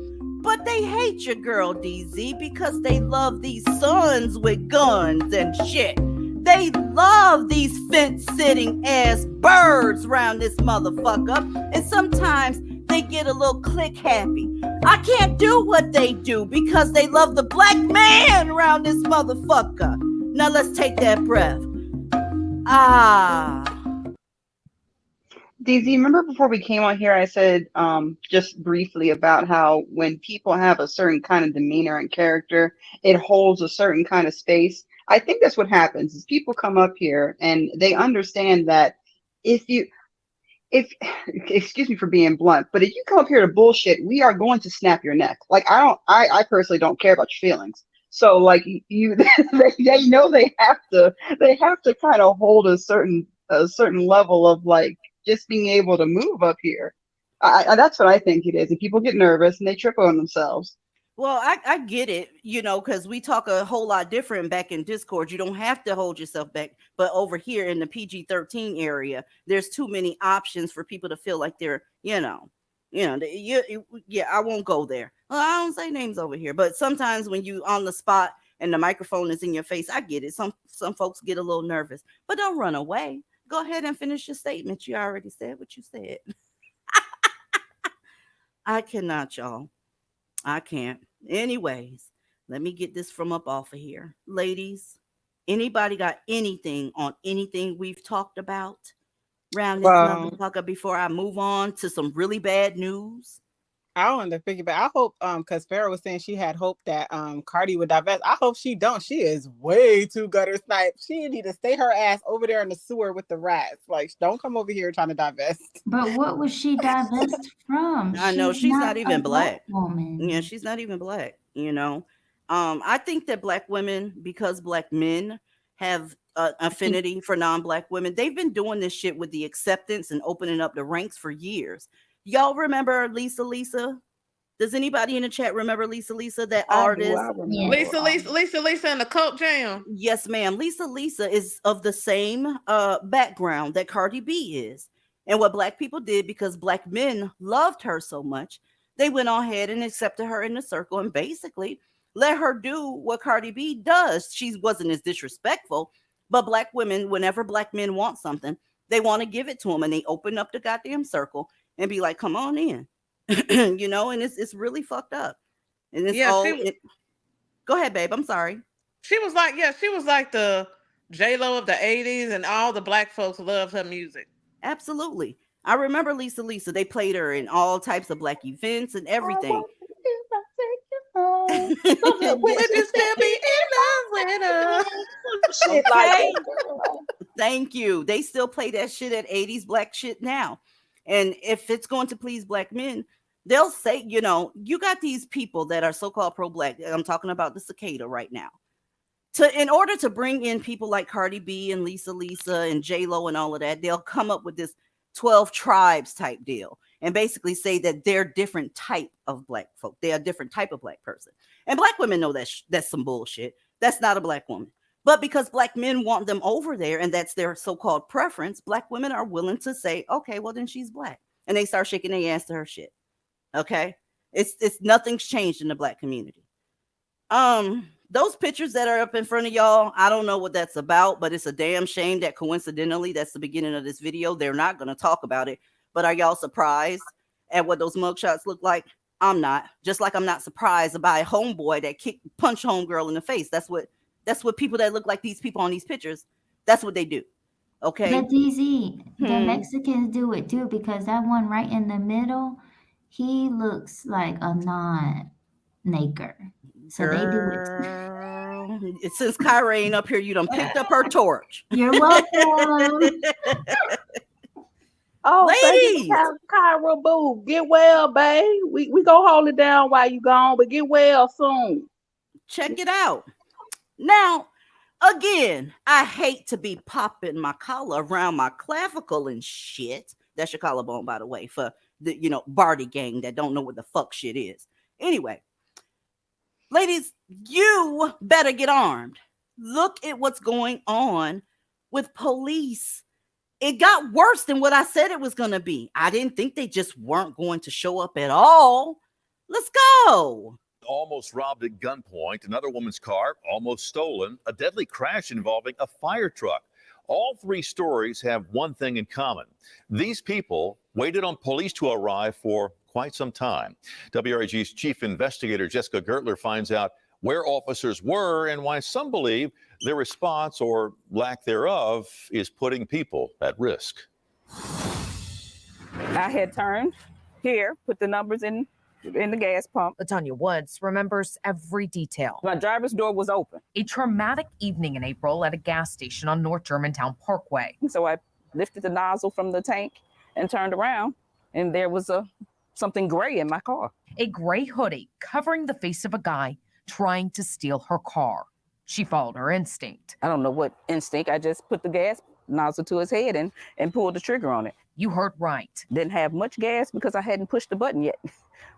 S1: But they hate your girl DZ because they love these sons with guns and shit. They love these fence-sitting ass birds round this motherfucker. And sometimes they get a little click happy. I can't do what they do because they love the black man around this motherfucker. Now let's take that breath. Ah.
S11: DZ, remember before we came on here, I said just briefly about how when people have a certain kind of demeanor and character, it holds a certain kind of space. I think that's what happens is people come up here and they understand that if excuse me for being blunt, but if you come up here to bullshit, we are going to snap your neck. Like I personally don't care about your feelings. So like you, they know they have to kind of hold a certain level of like just being able to move up here. That's what I think it is. And people get nervous and they trip on themselves.
S1: Well, I get it, because we talk a whole lot different back in Discord. You don't have to hold yourself back. But over here in the PG-13 area, there's too many options for people to feel like they're, yeah, I won't go there. Well, I don't say names over here. But sometimes when you on the spot and the microphone is in your face, I get it. Some folks get a little nervous. But don't run away. Go ahead and finish your statement. You already said what you said. I cannot, y'all. I can't. Anyways, let me get this from up off of here. Ladies, anybody got anything on anything we've talked about around this motherfucker before I move on to some really bad news?
S6: I wanted to figure, but I hope because Farrah was saying she had hope that Cardi would divest. I hope she don't. She is way too gutter snipe. She need to stay her ass over there in the sewer with the rats. Like, don't come over here trying to divest.
S9: But what was she divest from?
S1: I know she's not even black. Woman. Yeah, she's not even black. I think that black women, because black men have affinity for non-black women, they've been doing this shit with the acceptance and opening up the ranks for years. Y'all remember Lisa? Does anybody in the chat remember Lisa, that artist?
S3: Lisa and the Coke Jam.
S1: Yes, ma'am. Lisa is of the same background that Cardi B is. And what black people did, because black men loved her so much, they went on ahead and accepted her in the circle and basically let her do what Cardi B does. She wasn't as disrespectful, but black women, whenever black men want something, they want to give it to them, and they open up the goddamn circle and be like, come on in. And it's really fucked up. And it's go ahead, babe. I'm sorry.
S3: She was like the J-Lo of the 80s, and all the black folks loved her music.
S1: Absolutely. I remember Lisa. They played her in all types of black events and everything.
S3: Would you still be in love with her?
S1: Okay. Thank you. They still play that shit at 80s black shit now. And if it's going to please black men, they'll say, you got these people that are so-called pro-black. I'm talking about the cicada right now. In order to bring in people like Cardi B and Lisa and J-Lo and all of that, they'll come up with this 12 tribes type deal and basically say that they're different type of black folk. They're a different type of black person. And black women know that's some bullshit. That's not a black woman. But because black men want them over there and that's their so-called preference, black women are willing to say, okay, well then she's black. And they start shaking their ass to her shit. Okay? It's nothing's changed in the black community. Those pictures that are up in front of y'all, I don't know what that's about, but it's a damn shame that coincidentally that's the beginning of this video. They're not going to talk about it. But are y'all surprised at what those mugshots look like? I'm not. Just like I'm not surprised by a homeboy that punched homegirl in the face. That's what people that look like these people on these pictures, that's what they do. Okay.
S9: But DZ, the Mexicans do it too, because that one right in the middle, he looks like a non-naker. So they do it.
S1: girl. Since Kyra ain't up here, you done picked up her torch.
S9: You're welcome.
S5: Oh,
S1: Ladies,
S5: Kyra, boo, get well, babe. We go hold it down while you gone, but get well soon.
S1: check it out. Now, again, I hate to be popping my collar around my clavicle and shit. That's your collarbone, by the way, for the Barty gang that don't know what the fuck shit is. Anyway, ladies, you better get armed. Look at what's going on with police. It got worse than what I said it was going to be. I didn't think they just weren't going to show up at all. Let's go.
S15: Almost robbed at gunpoint, another woman's car almost stolen, a deadly crash involving a fire truck. All three stories have one thing in common. These people waited on police to arrive for quite some time. WRAG's chief investigator, Jessica Gertler, finds out where officers were and why some believe their response or lack thereof is putting people at risk.
S16: I had turned here, put the numbers in the gas pump.
S17: Latanya Woods remembers every detail.
S16: My driver's door was open.
S17: A traumatic evening in April at a gas station on North Germantown Parkway.
S16: So I lifted the nozzle from the tank and turned around, and there was something gray in my car.
S17: A gray hoodie covering the face of a guy trying to steal her car. She followed her instinct.
S16: I don't know what instinct. I just put the gas nozzle to his head and pulled the trigger on it.
S17: You heard right.
S16: Didn't have much gas because I hadn't pushed the button yet.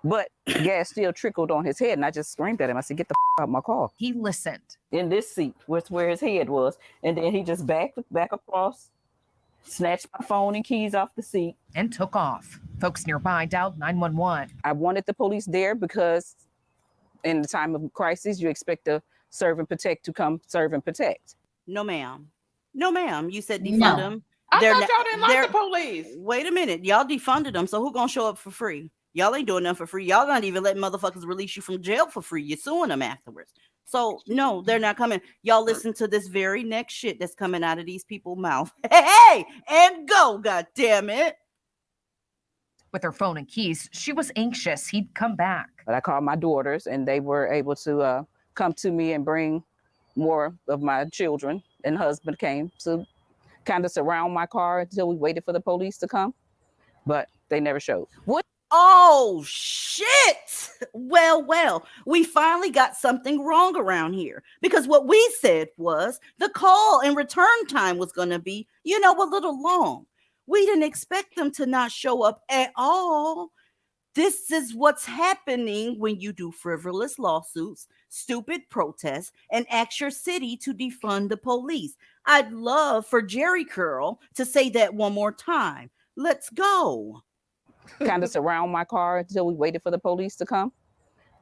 S16: But gas still trickled on his head, and I just screamed at him. I said, "Get the out of my car."
S17: He listened.
S16: In this seat was where his head was, and then he just back across, snatched my phone and keys off the seat,
S17: and took off. Folks nearby dialed 911.
S16: I wanted the police there because in the time of crisis, you expect the serve and protect to come serve and protect.
S1: No, ma'am. No, ma'am. You said defund them.
S3: I thought y'all didn't like the police.
S1: Wait a minute. Y'all defunded them, so who gonna show up for free? Y'all ain't doing nothing for free. Y'all not even letting motherfuckers release you from jail for free. You're suing them afterwards. So, no, they're not coming. Y'all listen to this very next shit that's coming out of these people's mouth. Hey, and go, God damn it.
S17: With her phone and keys, she was anxious he'd come back.
S16: But I called my daughters, and they were able to come to me and bring more of my children, and husband came to kind of surround my car until we waited for the police to come, but they never showed.
S1: What? Oh, shit. Well, we finally got something wrong around here, because what we said was the call and return time was going to be, a little long. We didn't expect them to not show up at all. This is what's happening when you do frivolous lawsuits, stupid protests, and ask your city to defund the police. I'd love for Jerry Curl to say that one more time. Let's go.
S16: Kind of surround my car until we waited for the police to come,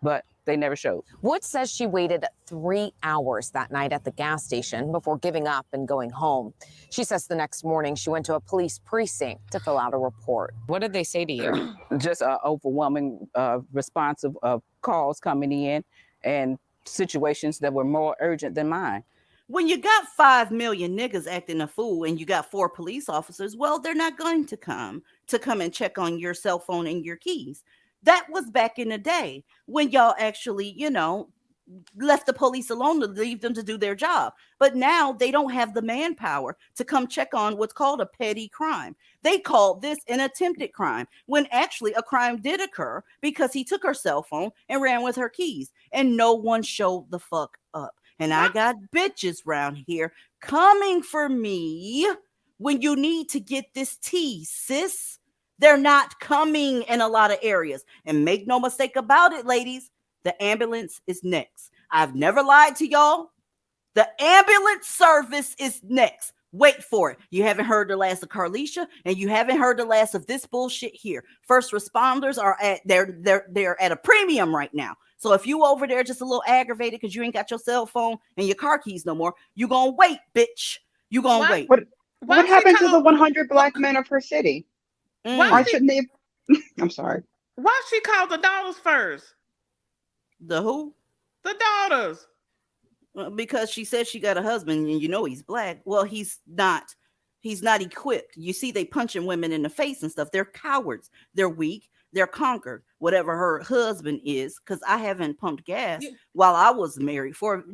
S16: but they never showed.
S17: Woods says she waited 3 hours that night at the gas station before giving up and going home. She says the next morning she went to a police precinct to fill out a report. What did they say to you?
S16: Just an overwhelming response of calls coming in and situations that were more urgent than mine.
S1: When you got 5 million niggas acting a fool and you got 4 police officers, well, they're not going to come and check on your cell phone and your keys. That was back in the day when y'all actually, left the police alone to leave them to do their job. But now they don't have the manpower to come check on what's called a petty crime. They called this an attempted crime when actually a crime did occur because he took her cell phone and ran with her keys and no one showed the fuck up. And I got bitches around here coming for me when you need to get this tea, sis. They're not coming in a lot of areas. And make no mistake about it, ladies, the ambulance is next. I've never lied to y'all. The ambulance service is next. Wait for it. You haven't heard the last of Carlicia, and you haven't heard the last of this bullshit here. First responders are they're at a premium right now. So if you over there just a little aggravated because you ain't got your cell phone and your car keys no more, you gonna wait, bitch. You gonna wait.
S11: What happened to the 100 black men of her city? Why shouldn't they? I'm sorry.
S3: Why she called the daughters first?
S1: The who?
S3: The daughters.
S1: Because she said she got a husband and he's black. Well, he's not equipped. You see, they punching women in the face and stuff. They're cowards. They're weak. they're conquered. Whatever her husband is, because I haven't pumped gas while I was married for,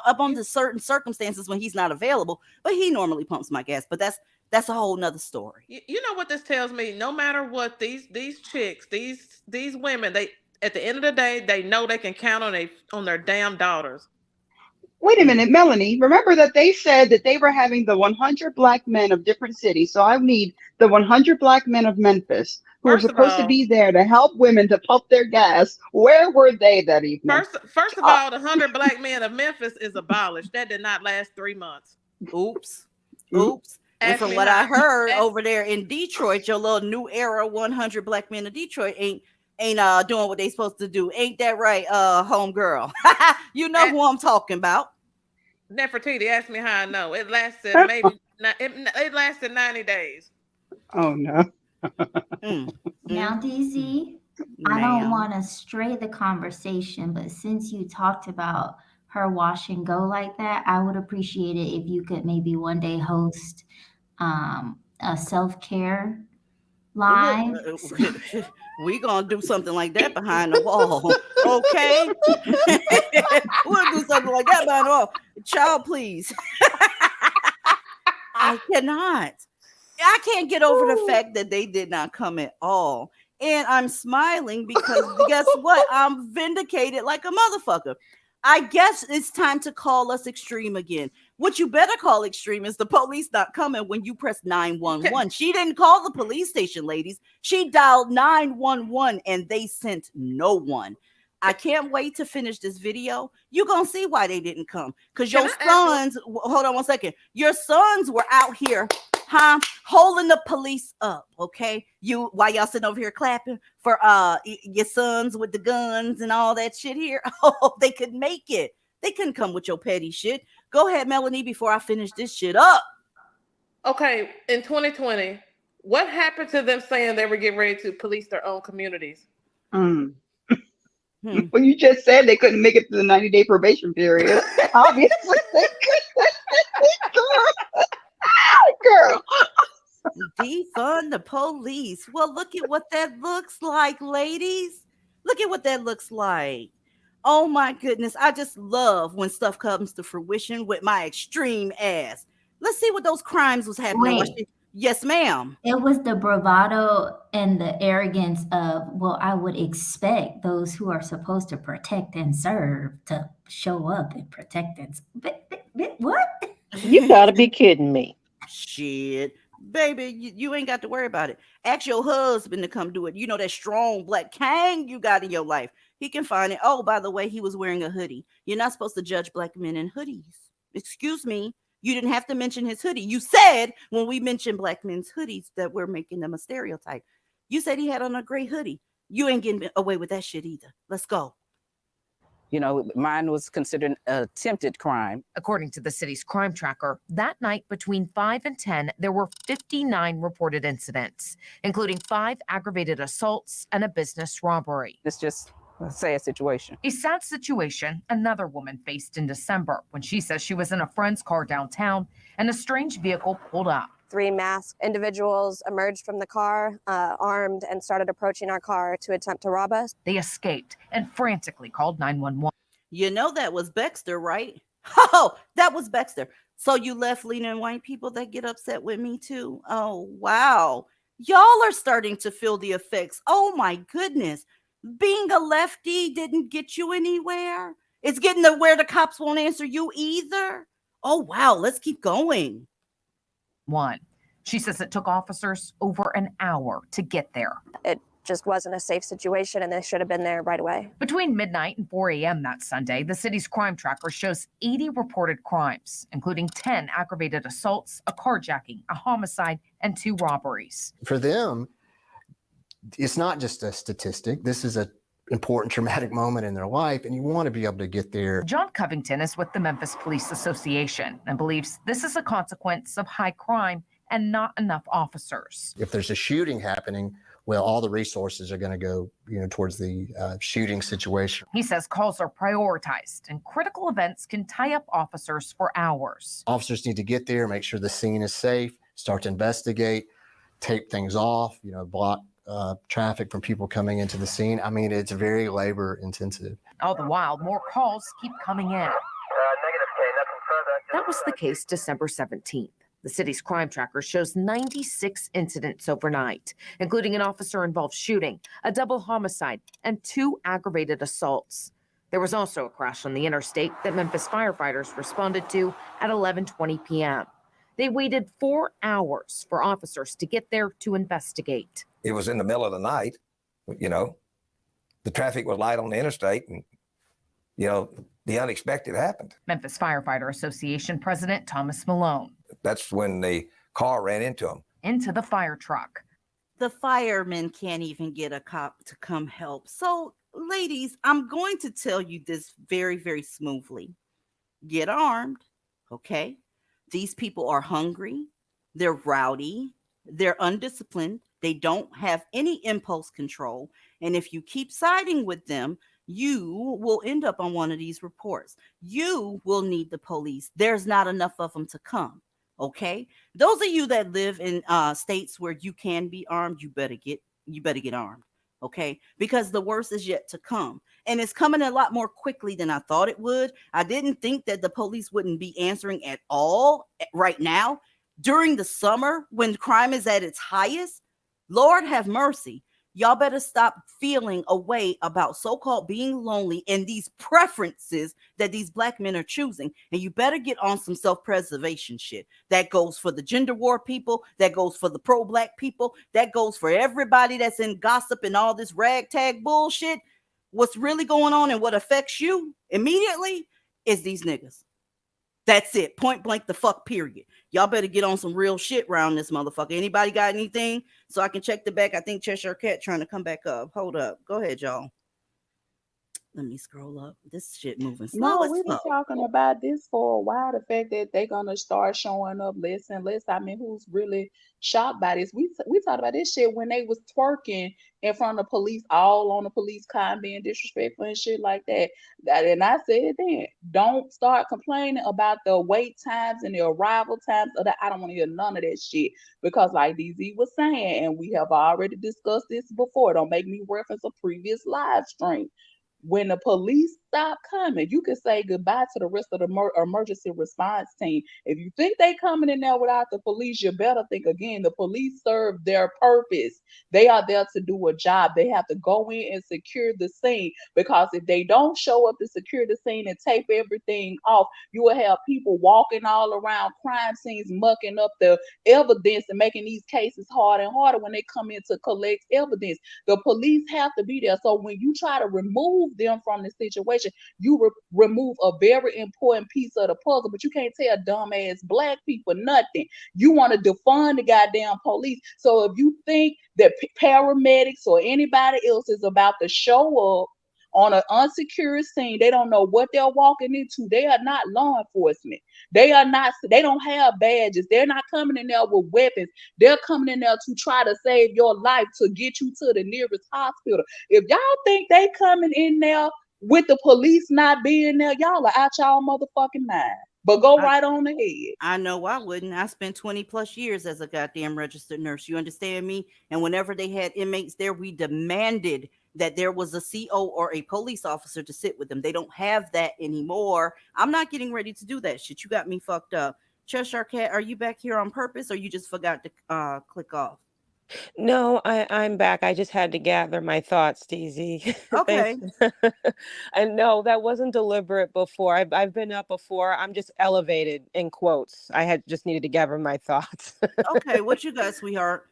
S1: up on the certain circumstances when he's not available, but he normally pumps my gas. But that's a whole nother story.
S3: You know what this tells me? No matter what, these chicks, these women, they at the end of the day, they know they can count on their damn daughters.
S11: Wait a minute, Melanie. Remember that they said that they were having the 100 black men of different cities. So I need the 100 black men of Memphis who are supposed to be there to help women to pump their gas. Where were they that evening?
S3: First of all, the 100 black men of Memphis is abolished. That did not last 3 months.
S1: Oops. And from what I heard over there in Detroit, your little new era 100 black men of Detroit ain't doing what they supposed to do. Ain't that right, homegirl? You know who I'm talking about.
S3: Nefertiti asked me how I know. It lasted it lasted 90 days.
S11: Oh no.
S9: Now, DZ, I don't want to stray the conversation, but since you talked about her wash and go like that, I would appreciate it if you could maybe one day host a self-care live.
S1: We gonna do something like that behind the wall, okay? We'll do something like that behind the wall. Child, please. I can't get over the fact that they did not come at all. And I'm smiling because guess what? I'm vindicated like a motherfucker. I guess it's time to call us extreme again. What you better call extreme is the police not coming when you press 911. She didn't call the police station, ladies. She dialed 911 and they sent no one. I can't wait to finish this video. You're going to see why they didn't come. Because your sons, hold on one second. Your sons were out here, holding the police up, okay? While y'all sitting over here clapping for your sons with the guns and all that shit here. Oh, they could make it. They couldn't come with your petty shit. Go ahead, Melanie, before I finish this shit up.
S3: Okay, in 2020, what happened to them saying they were getting ready to police their own communities?
S11: Well, you just said they couldn't make it to the 90-day probation period. Obviously, they couldn't. Girl.
S1: Defund the police. Well, look at what that looks like, ladies. Look at what that looks like. Oh my goodness. I just love when stuff comes to fruition with my extreme ass. Let's see what those crimes was happening.
S9: Wait.
S1: Yes, ma'am.
S9: It was the bravado and the arrogance of, well, I would expect those who are supposed to protect and serve to show up and protect and what?
S7: You gotta be kidding me.
S1: Shit. Baby, you ain't got to worry about it. Ask your husband to come do it. You know that strong black king you got in your life. He can find it. Oh, by the way, he was wearing a hoodie. You're not supposed to judge black men in hoodies. Excuse me. You didn't have to mention his hoodie. You said when we mentioned black men's hoodies that we're making them a stereotype. You said he had on a gray hoodie. You ain't getting away with that shit either. Let's go.
S16: You know, mine was considered an attempted crime.
S18: According to the city's crime tracker, that night between 5 and 10, there were 59 reported incidents, including 5 aggravated assaults and a business robbery.
S16: It's just a sad situation.
S18: A sad situation another woman faced in December when she says she was in a friend's car downtown and a strange vehicle pulled up.
S19: 3 masked individuals emerged from the car, armed, and started approaching our car to attempt to rob us.
S18: They escaped and frantically called 911.
S1: You know that was Baxter, right? Oh, that was Baxter. So you left-leaning white people that get upset with me too? Oh, wow. Y'all are starting to feel the effects. Oh, my goodness. Being a lefty didn't get you anywhere. It's getting to where the cops won't answer you either. Oh, wow. Let's keep going.
S18: She says it took officers over an hour to get there.
S19: It just wasn't a safe situation, and they should have been there right away.
S18: Between midnight and 4 a.m. that Sunday, the city's crime tracker shows 80 reported crimes, including 10 aggravated assaults, a carjacking, a homicide, and 2 robberies.
S20: For them, it's not just a statistic. This is an important traumatic moment in their life, and you want to be able to get there.
S18: John Covington is with the Memphis Police Association and believes this is a consequence of high crime and not enough officers.
S20: If there's a shooting happening, well, all the resources are going to go, towards the shooting situation.
S18: He says calls are prioritized and critical events can tie up officers for hours.
S20: Officers need to get there, make sure the scene is safe, start to investigate, tape things off, block traffic from people coming into the scene. I mean, it's very labor intensive.
S18: All the while, more calls keep coming in. That was the case December 17th. The city's crime tracker shows 96 incidents overnight, including an officer-involved shooting, a double homicide, and 2 aggravated assaults. There was also a crash on the interstate that Memphis firefighters responded to at 11:20 p.m. They waited 4 hours for officers to get there to investigate.
S21: It was in the middle of the night, you know, the traffic was light on the interstate, and, you know, the unexpected happened.
S18: Memphis Firefighter Association President Thomas Malone.
S21: That's when the car ran into him.
S18: Into the fire truck.
S1: The firemen can't even get a cop to come help. So, ladies, I'm going to tell you this very, very smoothly. Get armed, okay? These people are hungry. They're rowdy. They're undisciplined. They don't have any impulse control. And if you keep siding with them, you will end up on one of these reports. You will need the police. There's not enough of them to come. Okay, those of you that live in states where you can be armed, you better get armed. Okay, because the worst is yet to come, and it's coming a lot more quickly than I thought it would. I didn't think that the police wouldn't be answering at all right now during the summer when crime is at its highest. Lord have mercy. Y'all better stop feeling a way about so-called being lonely and these preferences that these black men are choosing. And you better get on some self-preservation shit. That goes for the gender war people. That goes for the pro-black people. That goes for everybody that's in gossip and all this ragtag bullshit. What's really going on and what affects you immediately is these niggas. That's it. Point blank the fuck period. Y'all better get on some real shit around this motherfucker. Anybody got anything? So I can check the back. I think Cheshire Cat trying to come back up. Hold up. Go ahead, y'all. Let me scroll up. This shit moving slow.
S5: No, we've been talking about this for a while. The fact that they're gonna start showing up less and less. I mean, who's really shocked by this? We talked about this shit when they was twerking in front of the police, all on the police car and being disrespectful and shit like that. And I said then, don't start complaining about the wait times and the arrival times. I don't want to hear none of that shit because, like DZ was saying, and we have already discussed this before. Don't make me reference a previous live stream. When the police stop coming, you can say goodbye to the rest of the emergency response team. If you think they coming in there without the police, you better think again. The police serve their purpose. They are there to do a job. They have to go in and secure the scene, because if they don't show up to secure the scene and tape everything off, you will have people walking all around crime scenes, mucking up the evidence and making these cases harder and harder when they come in to collect evidence. The police have to be there. So when you try to remove them from the situation, you remove a very important piece of the puzzle. But you can't tell dumbass black people nothing. You want to defund the goddamn police. So if you think that paramedics or anybody else is about to show up on an unsecured scene, they don't know what they're walking into. They are not law enforcement. They don't have badges. They're not coming in there with weapons. They're coming in there to try to save your life, to get you to the nearest hospital. If y'all think they coming in there with the police not being there, y'all are out y'all motherfucking mind. But go right on ahead.
S1: I know I wouldn't. I spent 20 plus years as a goddamn registered nurse. You understand me? And whenever they had inmates there, we demanded that there was a CO or a police officer to sit with them. They don't have that anymore. I'm not getting ready to do that shit. You got me fucked up. Cheshire Cat, are you back here on purpose or you just forgot to click off?
S22: No, I'm back. I just had to gather my thoughts, DZ.
S1: Okay.
S22: And no, that wasn't deliberate before. I've been up before. I'm just elevated in quotes. I had just needed to gather my thoughts.
S1: Okay, what you got, sweetheart?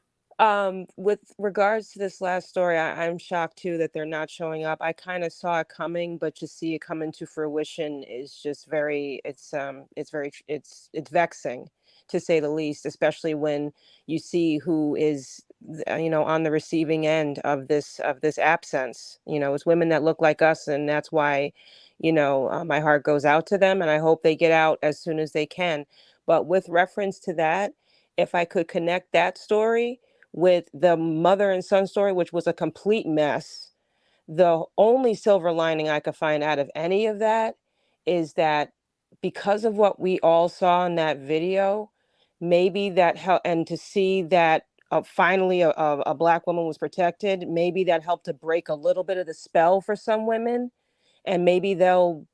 S22: With regards to this last story, I'm shocked too that they're not showing up. I kind of saw it coming, but to see it come into fruition is just it's vexing, to say the least, especially when you see who is, on the receiving end of this absence. It's women that look like us, and that's why, my heart goes out to them, and I hope they get out as soon as they can. But with reference to that, if I could connect that story with the mother and son story, which was a complete mess, the only silver lining I could find out of any of that is that because of what we all saw in that video, maybe that helped, and to see that finally a Black woman was protected, maybe that helped to break a little bit of the spell for some women. And maybe they'll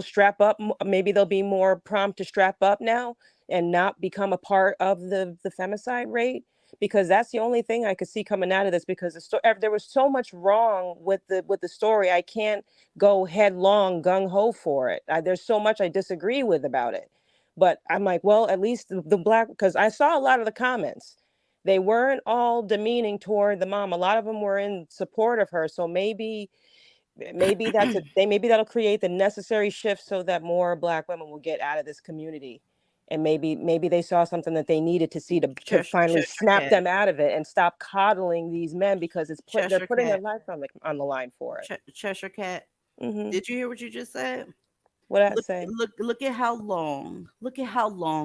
S22: strap up. Maybe they'll be more prompt to strap up now and not become a part of the femicide rate, because that's the only thing I could see coming out of this. Because there was so much wrong with the story. I can't go headlong gung ho for it. There's so much I disagree with about it. But I'm like, well, at least the Black, because I saw a lot of the comments. They weren't all demeaning toward the mom. A lot of them were in support of her. So maybe that'll create the necessary shift so that more Black women will get out of this community, and maybe they saw something that they needed to see to finally snap them out of it and stop coddling these men, because they're putting their life on the line for it.
S1: Cheshire Cat, did you hear what you just said?
S22: What did I say?
S1: Look at how long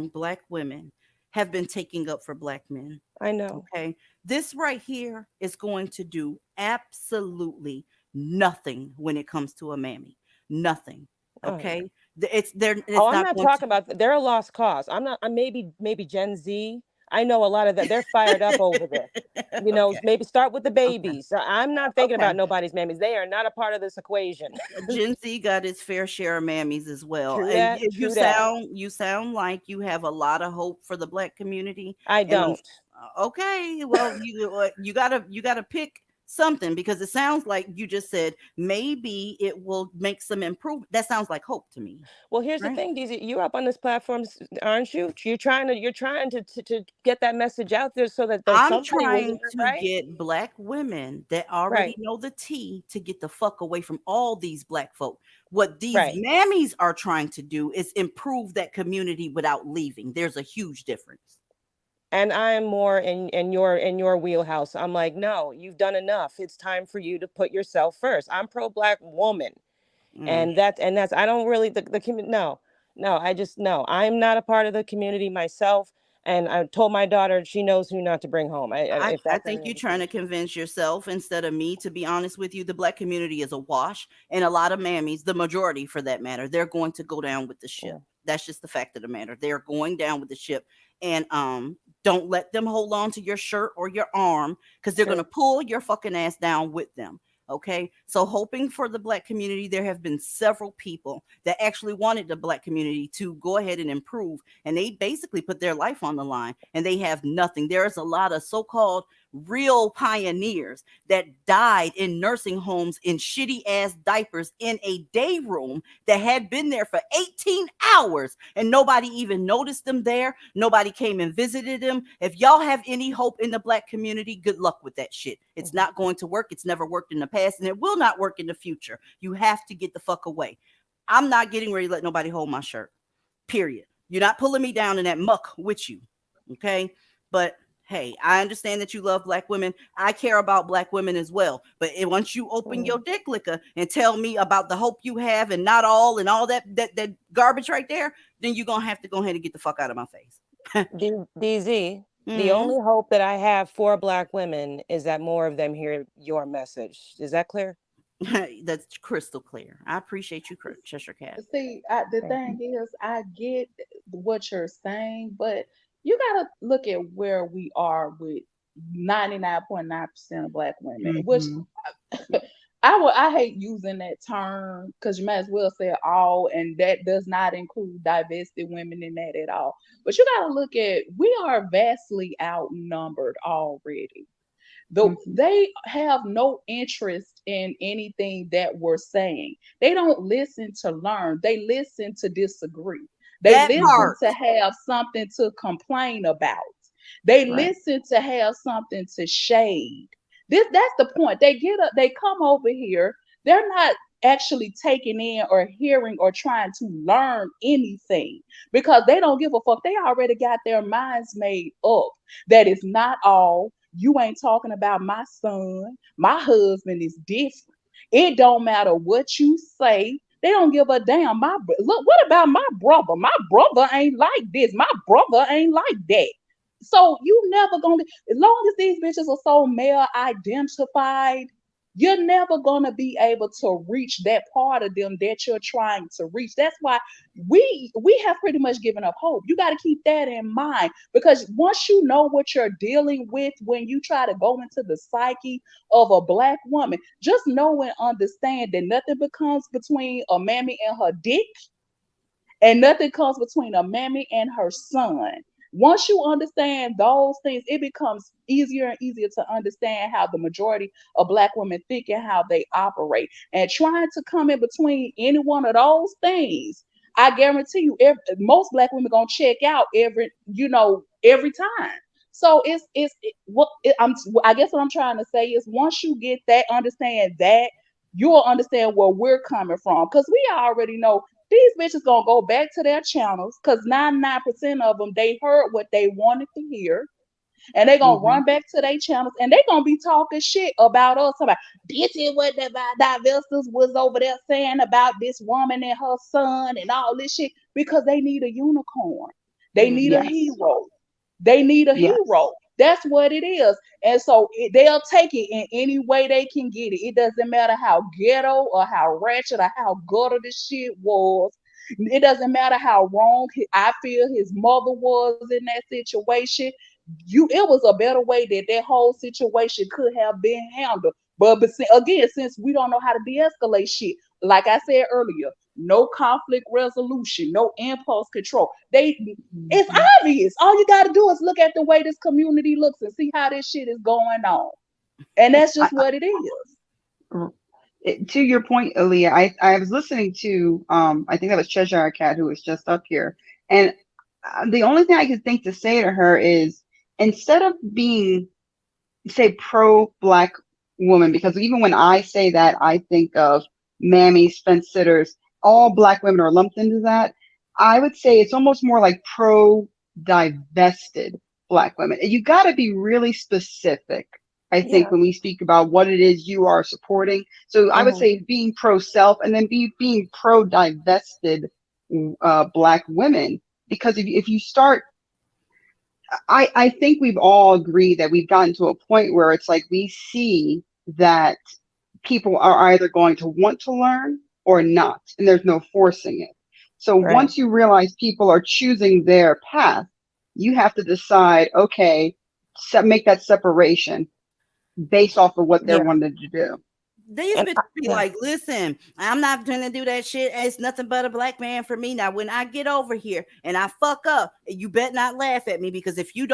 S1: Black women have been taking up for Black men.
S22: I know.
S1: Okay, this right here is going to do absolutely nothing when it comes to a mammy. Nothing. Okay. I'm
S22: not talking about, they're a lost cause. I'm maybe Gen Z. I know a lot of that. They're fired up over this. Maybe start with the babies. I'm not thinking about nobody's mammies. They are not a part of this equation.
S1: Gen Z got its fair share of mammies as well.
S22: True
S1: and
S22: that,
S1: you sound like you have a lot of hope for the Black community.
S22: I don't.
S1: Okay. Well, you gotta pick something, because it sounds like you just said maybe it will make some improvement. That sounds like hope to me.
S22: Well, here's the thing, DZ, you're up on this platform, aren't you? You're trying to get that message out there so that
S1: I'm trying to get Black women that already know the tea to get the fuck away from all these Black folk. What these mammies are trying to do is improve that community without leaving. There's a huge difference.
S22: And I'm more in your wheelhouse. I'm like, no, you've done enough. It's time for you to put yourself first. I'm pro-Black woman, and that's I don't really the community. No, I'm not a part of the community myself. And I told my daughter she knows who not to bring home.
S1: I think you're trying to convince yourself instead of me. To be honest with you, the Black community is a wash, and a lot of mammies, the majority for that matter, they're going to go down with the ship. That's just the fact of the matter. They're going down with the ship. And don't let them hold on to your shirt or your arm, because they're going to pull your fucking ass down with them. Okay. So hoping for the Black community, there have been several people that actually wanted the Black community to go ahead and improve. And they basically put their life on the line, and they have nothing. There is a lot of so-called real pioneers that died in nursing homes in shitty ass diapers in a day room that had been there for 18 hours, and nobody even noticed them there. Nobody came and visited them. If y'all have any hope in the Black community, good luck with that shit. It's not going to work. It's never worked in the past, and it will not work in the future. You have to get the fuck away. I'm not getting ready to let nobody hold my shirt, period. You're not pulling me down in that muck with you. Okay. But hey, I understand that you love Black women. I care about Black women as well. But once you open your dick liquor and tell me about the hope you have and not all and all that garbage right there, then you're going to have to go ahead and get the fuck out of my face.
S22: DZ, the only hope that I have for Black women is that more of them hear your message. Is that clear?
S1: That's crystal clear. I appreciate you, Cheshire Cat.
S5: See, the thing is, I get what you're saying, but you got to look at where we are with 99.9% of Black women, which I hate using that term, because you might as well say all, and that does not include divested women in that at all. But you got to look at, we are vastly outnumbered already. They have no interest in anything that we're saying. They don't listen to learn. They listen to disagree. They listen to have something to complain about. They listen to have something to shade. That's the point. They come over here. They're not actually taking in or hearing or trying to learn anything, because they don't give a fuck. They already got their minds made up that it's not all. You ain't talking about my son. My husband is different. It don't matter what you say. They don't give a damn. Look, what about my brother? My brother ain't like this. My brother ain't like that. So you never gonna, as long as these bitches are so male identified, you're never going to be able to reach that part of them that you're trying to reach. That's why we have pretty much given up hope. You got to keep that in mind, because once you know what you're dealing with when you try to go into the psyche of a Black woman, just know and understand that nothing becomes between a mammy and her dick, and nothing comes between a mammy and her son. Once you understand those things, it becomes easier and easier to understand how the majority of Black women think and how they operate. And trying to come in between any one of those things, I guarantee you, most Black women gonna check out every time. So I guess what I'm trying to say is, once you get that, understand that, you'll understand where we're coming from, because we already know these bitches gonna go back to their channels, because 99% of them, they heard what they wanted to hear, and they gonna run back to their channels, and they gonna be talking shit about us, about this is what the divestors was over there saying about this woman and her son and all this shit, because they need a unicorn. They need a hero. They need a hero. That's what it is. And so they'll take it in any way they can get it. It doesn't matter how ghetto or how ratchet or how gutter the shit was. It doesn't matter how wrong I feel his mother was in that situation. It was a better way that whole situation could have been handled. But again, since we don't know how to de-escalate shit, like I said earlier, no conflict resolution, no impulse control. It's obvious. All you got to do is look at the way this community looks and see how this shit is going on. And that's just what it is.
S11: To your point, Aaliyah, I was listening to, I think that was Cheshire Cat who was just up here. And the only thing I could think to say to her is, instead of being, say, pro-Black woman, because even when I say that, I think of mammies, fence sitters, all Black women are lumped into that. I would say it's almost more like pro-divested Black women. And you got to be really specific, I think, when we speak about what it is you are supporting. So I would say being pro-self, and then being pro-divested Black women. Because if you start, I think we've all agreed that we've gotten to a point where it's like we see that people are either going to want to learn or not, and there's no forcing it. So once you realize people are choosing their path, you have to decide, okay, make that separation based off of what they're wanting to do.
S1: These bitches be like, listen, I'm not gonna do that shit. It's nothing but a Black man for me. Now, when I get over here and I fuck up, you bet not laugh at me, because if you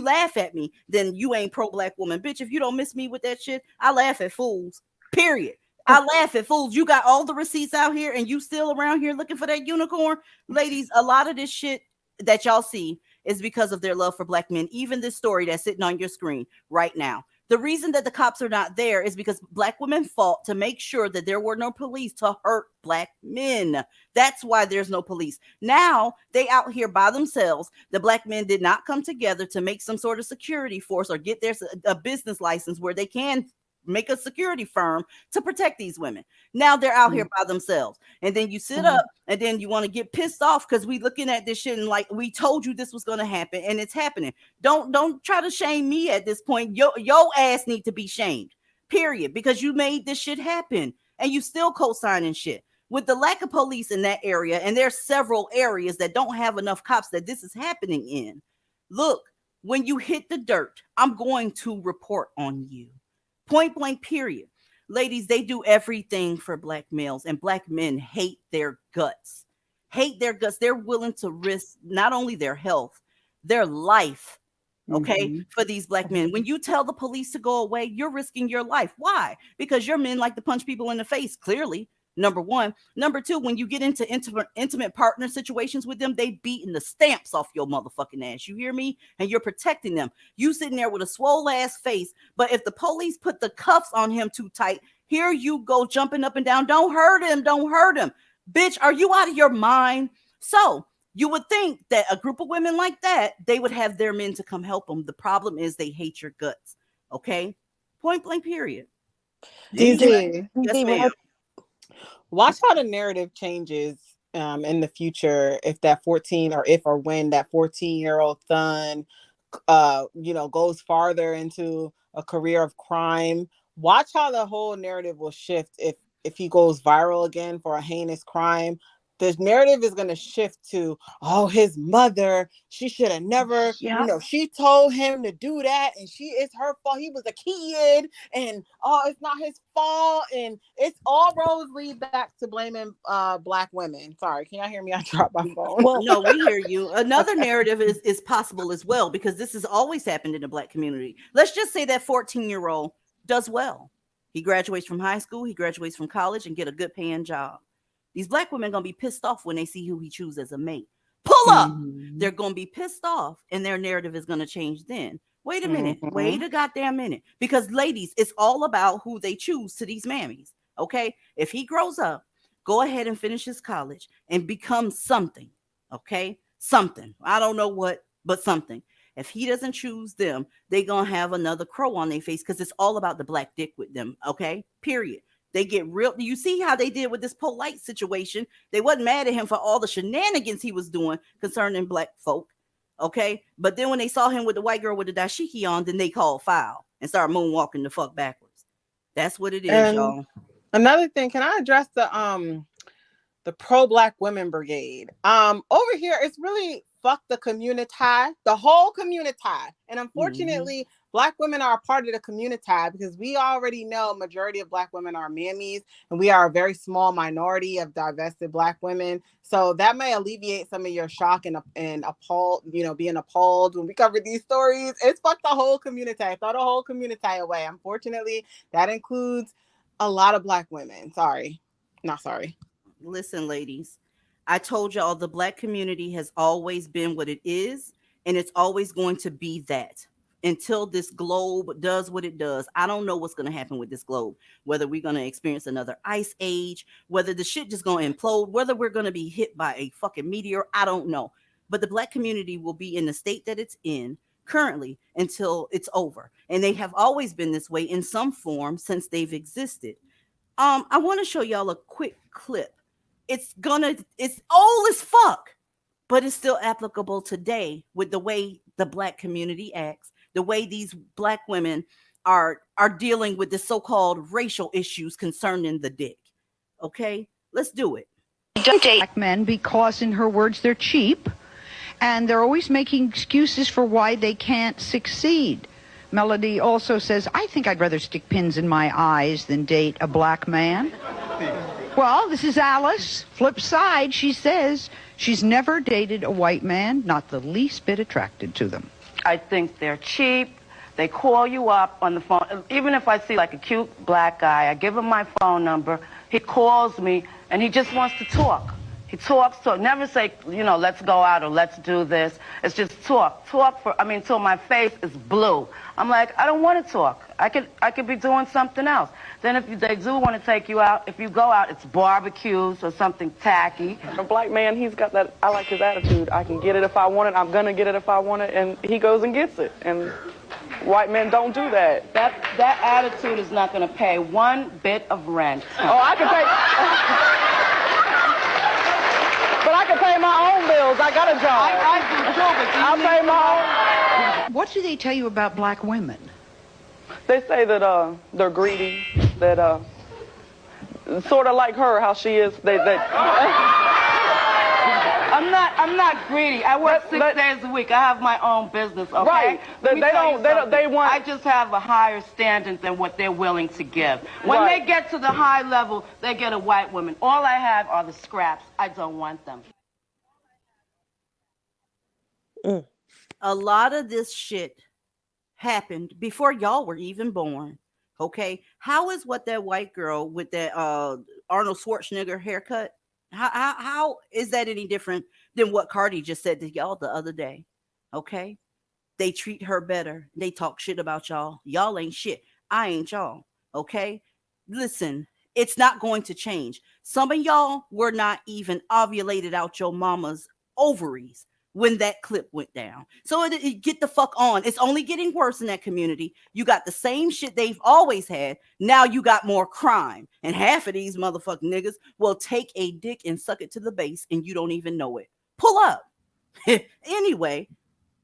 S1: laugh at me, then you ain't pro-Black woman. Bitch, if you don't miss me with that shit, I laugh at fools. Period. I laugh at fools. You got all the receipts out here and you still around here looking for that unicorn. Ladies, a lot of this shit that y'all see is because of their love for Black men. Even this story that's sitting on your screen right now. The reason that the cops are not there is because Black women fought to make sure that there were no police to hurt Black men. That's why there's no police. Now they out here by themselves. The Black men did not come together to make some sort of security force or get a business license where they can make a security firm to protect these women. Now they're out here by themselves. And then you sit up and then you want to get pissed off because we looking at this shit and like, we told you this was going to happen and it's happening. Don't try to shame me at this point. Your ass need to be shamed, period, because you made this shit happen and you still co-signing shit. With the lack of police in that area, and there's several areas that don't have enough cops that this is happening in. Look, when you hit the dirt, I'm going to report on you. Point blank, period. Ladies, they do everything for Black males, and Black men hate their guts. They're willing to risk not only their health, their life, okay, for these Black men. When you tell the police to go away, you're risking your life. Why? Because your men like to punch people in the face, clearly. Number one. Number two, when you get into intimate partner situations with them, they beating the stamps off your motherfucking ass. You hear me? And you're protecting them. You sitting there with a swole ass face. But if the police put the cuffs on him too tight, here you go jumping up and down. Don't hurt him. Don't hurt him. Bitch, are you out of your mind? So you would think that a group of women like that, they would have their men to come help them. The problem is they hate your guts. Okay? Point blank, period.
S6: DZ.
S1: Yes, ma'am.
S6: Watch how the narrative changes in the future if that 14 or if or when that 14-year-old son goes farther into a career of crime watch how the whole narrative will shift if he goes viral again for a heinous crime. The narrative is going to shift to, oh, his mother, she should have never, she told him to do that, and it's her fault. He was a kid, and it's not his fault, and it's all roads lead back to blaming Black women. Sorry, can y'all hear me? I dropped my phone.
S1: Well, no, we hear you. Another narrative is possible as well, because this has always happened in the Black community. Let's just say that 14-year-old does well. He graduates from high school, he graduates from college, and get a good paying job. These Black women are going to be pissed off when they see who he chooses as a mate. Pull up. Mm-hmm. They're going to be pissed off, and their narrative is going to change then. Wait a minute. Mm-hmm. Wait a goddamn minute. Because, ladies, it's all about who they choose to these mammies, okay? If he grows up, go ahead and finish his college and become something, okay? Something. I don't know what, but something. If he doesn't choose them, they're going to have another crow on their face, because it's all about the black dick with them, okay? Period. They get real. You see how they did with this polite situation. They wasn't mad at him for all the shenanigans he was doing concerning Black folk. Okay. But then when they saw him with the white girl with the dashiki on, then they called foul and started moonwalking the fuck backwards. That's what it is, and y'all.
S6: Another thing, can I address the Pro-Blaq Women Brigade? Over here, it's really fuck the community, the whole community. And unfortunately, Black women are a part of the community because we already know majority of Black women are mammies, and we are a very small minority of divested Black women. So that may alleviate some of your shock and appalled, being appalled when we cover these stories. It's fuck the whole community. Throw the whole community away. Unfortunately, that includes a lot of Black women. Not sorry.
S1: Listen, ladies, I told y'all the Black community has always been what it is, and it's always going to be that until this globe does what it does. I don't know what's going to happen with this globe, whether we're going to experience another ice age, whether the shit just going to implode, whether we're going to be hit by a fucking meteor. I don't know. But the Black community will be in the state that it's in currently until it's over. And they have always been this way in some form since they've existed. I want to show y'all a quick clip. It's old as fuck, but it's still applicable today with the way the Black community acts, the way these Black women are dealing with the so-called racial issues concerning the dick. Okay, let's do it.
S2: Don't date Black men because, in her words, they're cheap, and they're always making excuses for why they can't succeed. Melody also says, I think I'd rather stick pins in my eyes than date a Black man. Well, this is Alice. Flip side, she says she's never dated a white man, not the least bit attracted to them.
S4: I think they're cheap. They call you up on the phone. Even if I see like a cute Black guy, I give him my phone number. He calls me and he just wants to talk. He talks, never say, let's go out or let's do this. It's just talk till my face is blue. I'm like, I don't want to talk. I could be doing something else. Then if they do want to take you out, if you go out, it's barbecues or something tacky.
S23: A Black man, he's got that, I like his attitude. I can get it if I want it. I'm going to get it if I want it. And he goes and gets it. And white men don't do that.
S4: That attitude is not going to pay one bit of rent.
S23: Oh, I can pay... But I can pay my own bills. I got a job.
S4: I do too, but
S23: I'll pay my
S2: own. What do they tell you about Black women?
S23: They say that they're greedy, that sort of like her, how she is.
S4: I'm not greedy. I work 6 days a week. I have my own business. Okay?
S23: Right. They want.
S4: I just have a higher standard than what they're willing to give. When they get to the high level, they get a white woman. All I have are the scraps. I don't want them.
S1: A lot of this shit happened before y'all were even born. Okay, how is what that white girl with that Arnold Schwarzenegger haircut? How is that any different than what Cardi just said to y'all the other day? Okay, they treat her better. They talk shit about y'all. Y'all ain't shit. I ain't y'all. Okay, listen, it's not going to change. Some of y'all were not even ovulated out your mama's ovaries when that clip went down. So get the fuck on. It's only getting worse in that community. You got the same shit they've always had. Now you got more crime. And half of these motherfucking niggas will take a dick and suck it to the base and you don't even know it. Pull up. Anyway,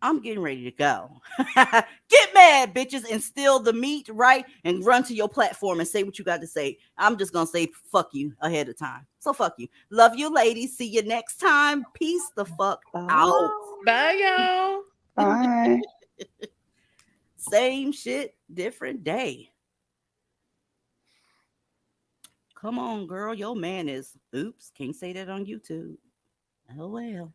S1: I'm getting ready to go. Get mad, bitches, and steal the meat, right? And run to your platform and say what you got to say. I'm just going to say fuck you ahead of time. So fuck you. Love you, ladies. See you next time. Peace the fuck out.
S3: Bye, y'all.
S11: Bye.
S1: Same shit, different day. Come on, girl. Your man is, oops, can't say that on YouTube. Oh, well.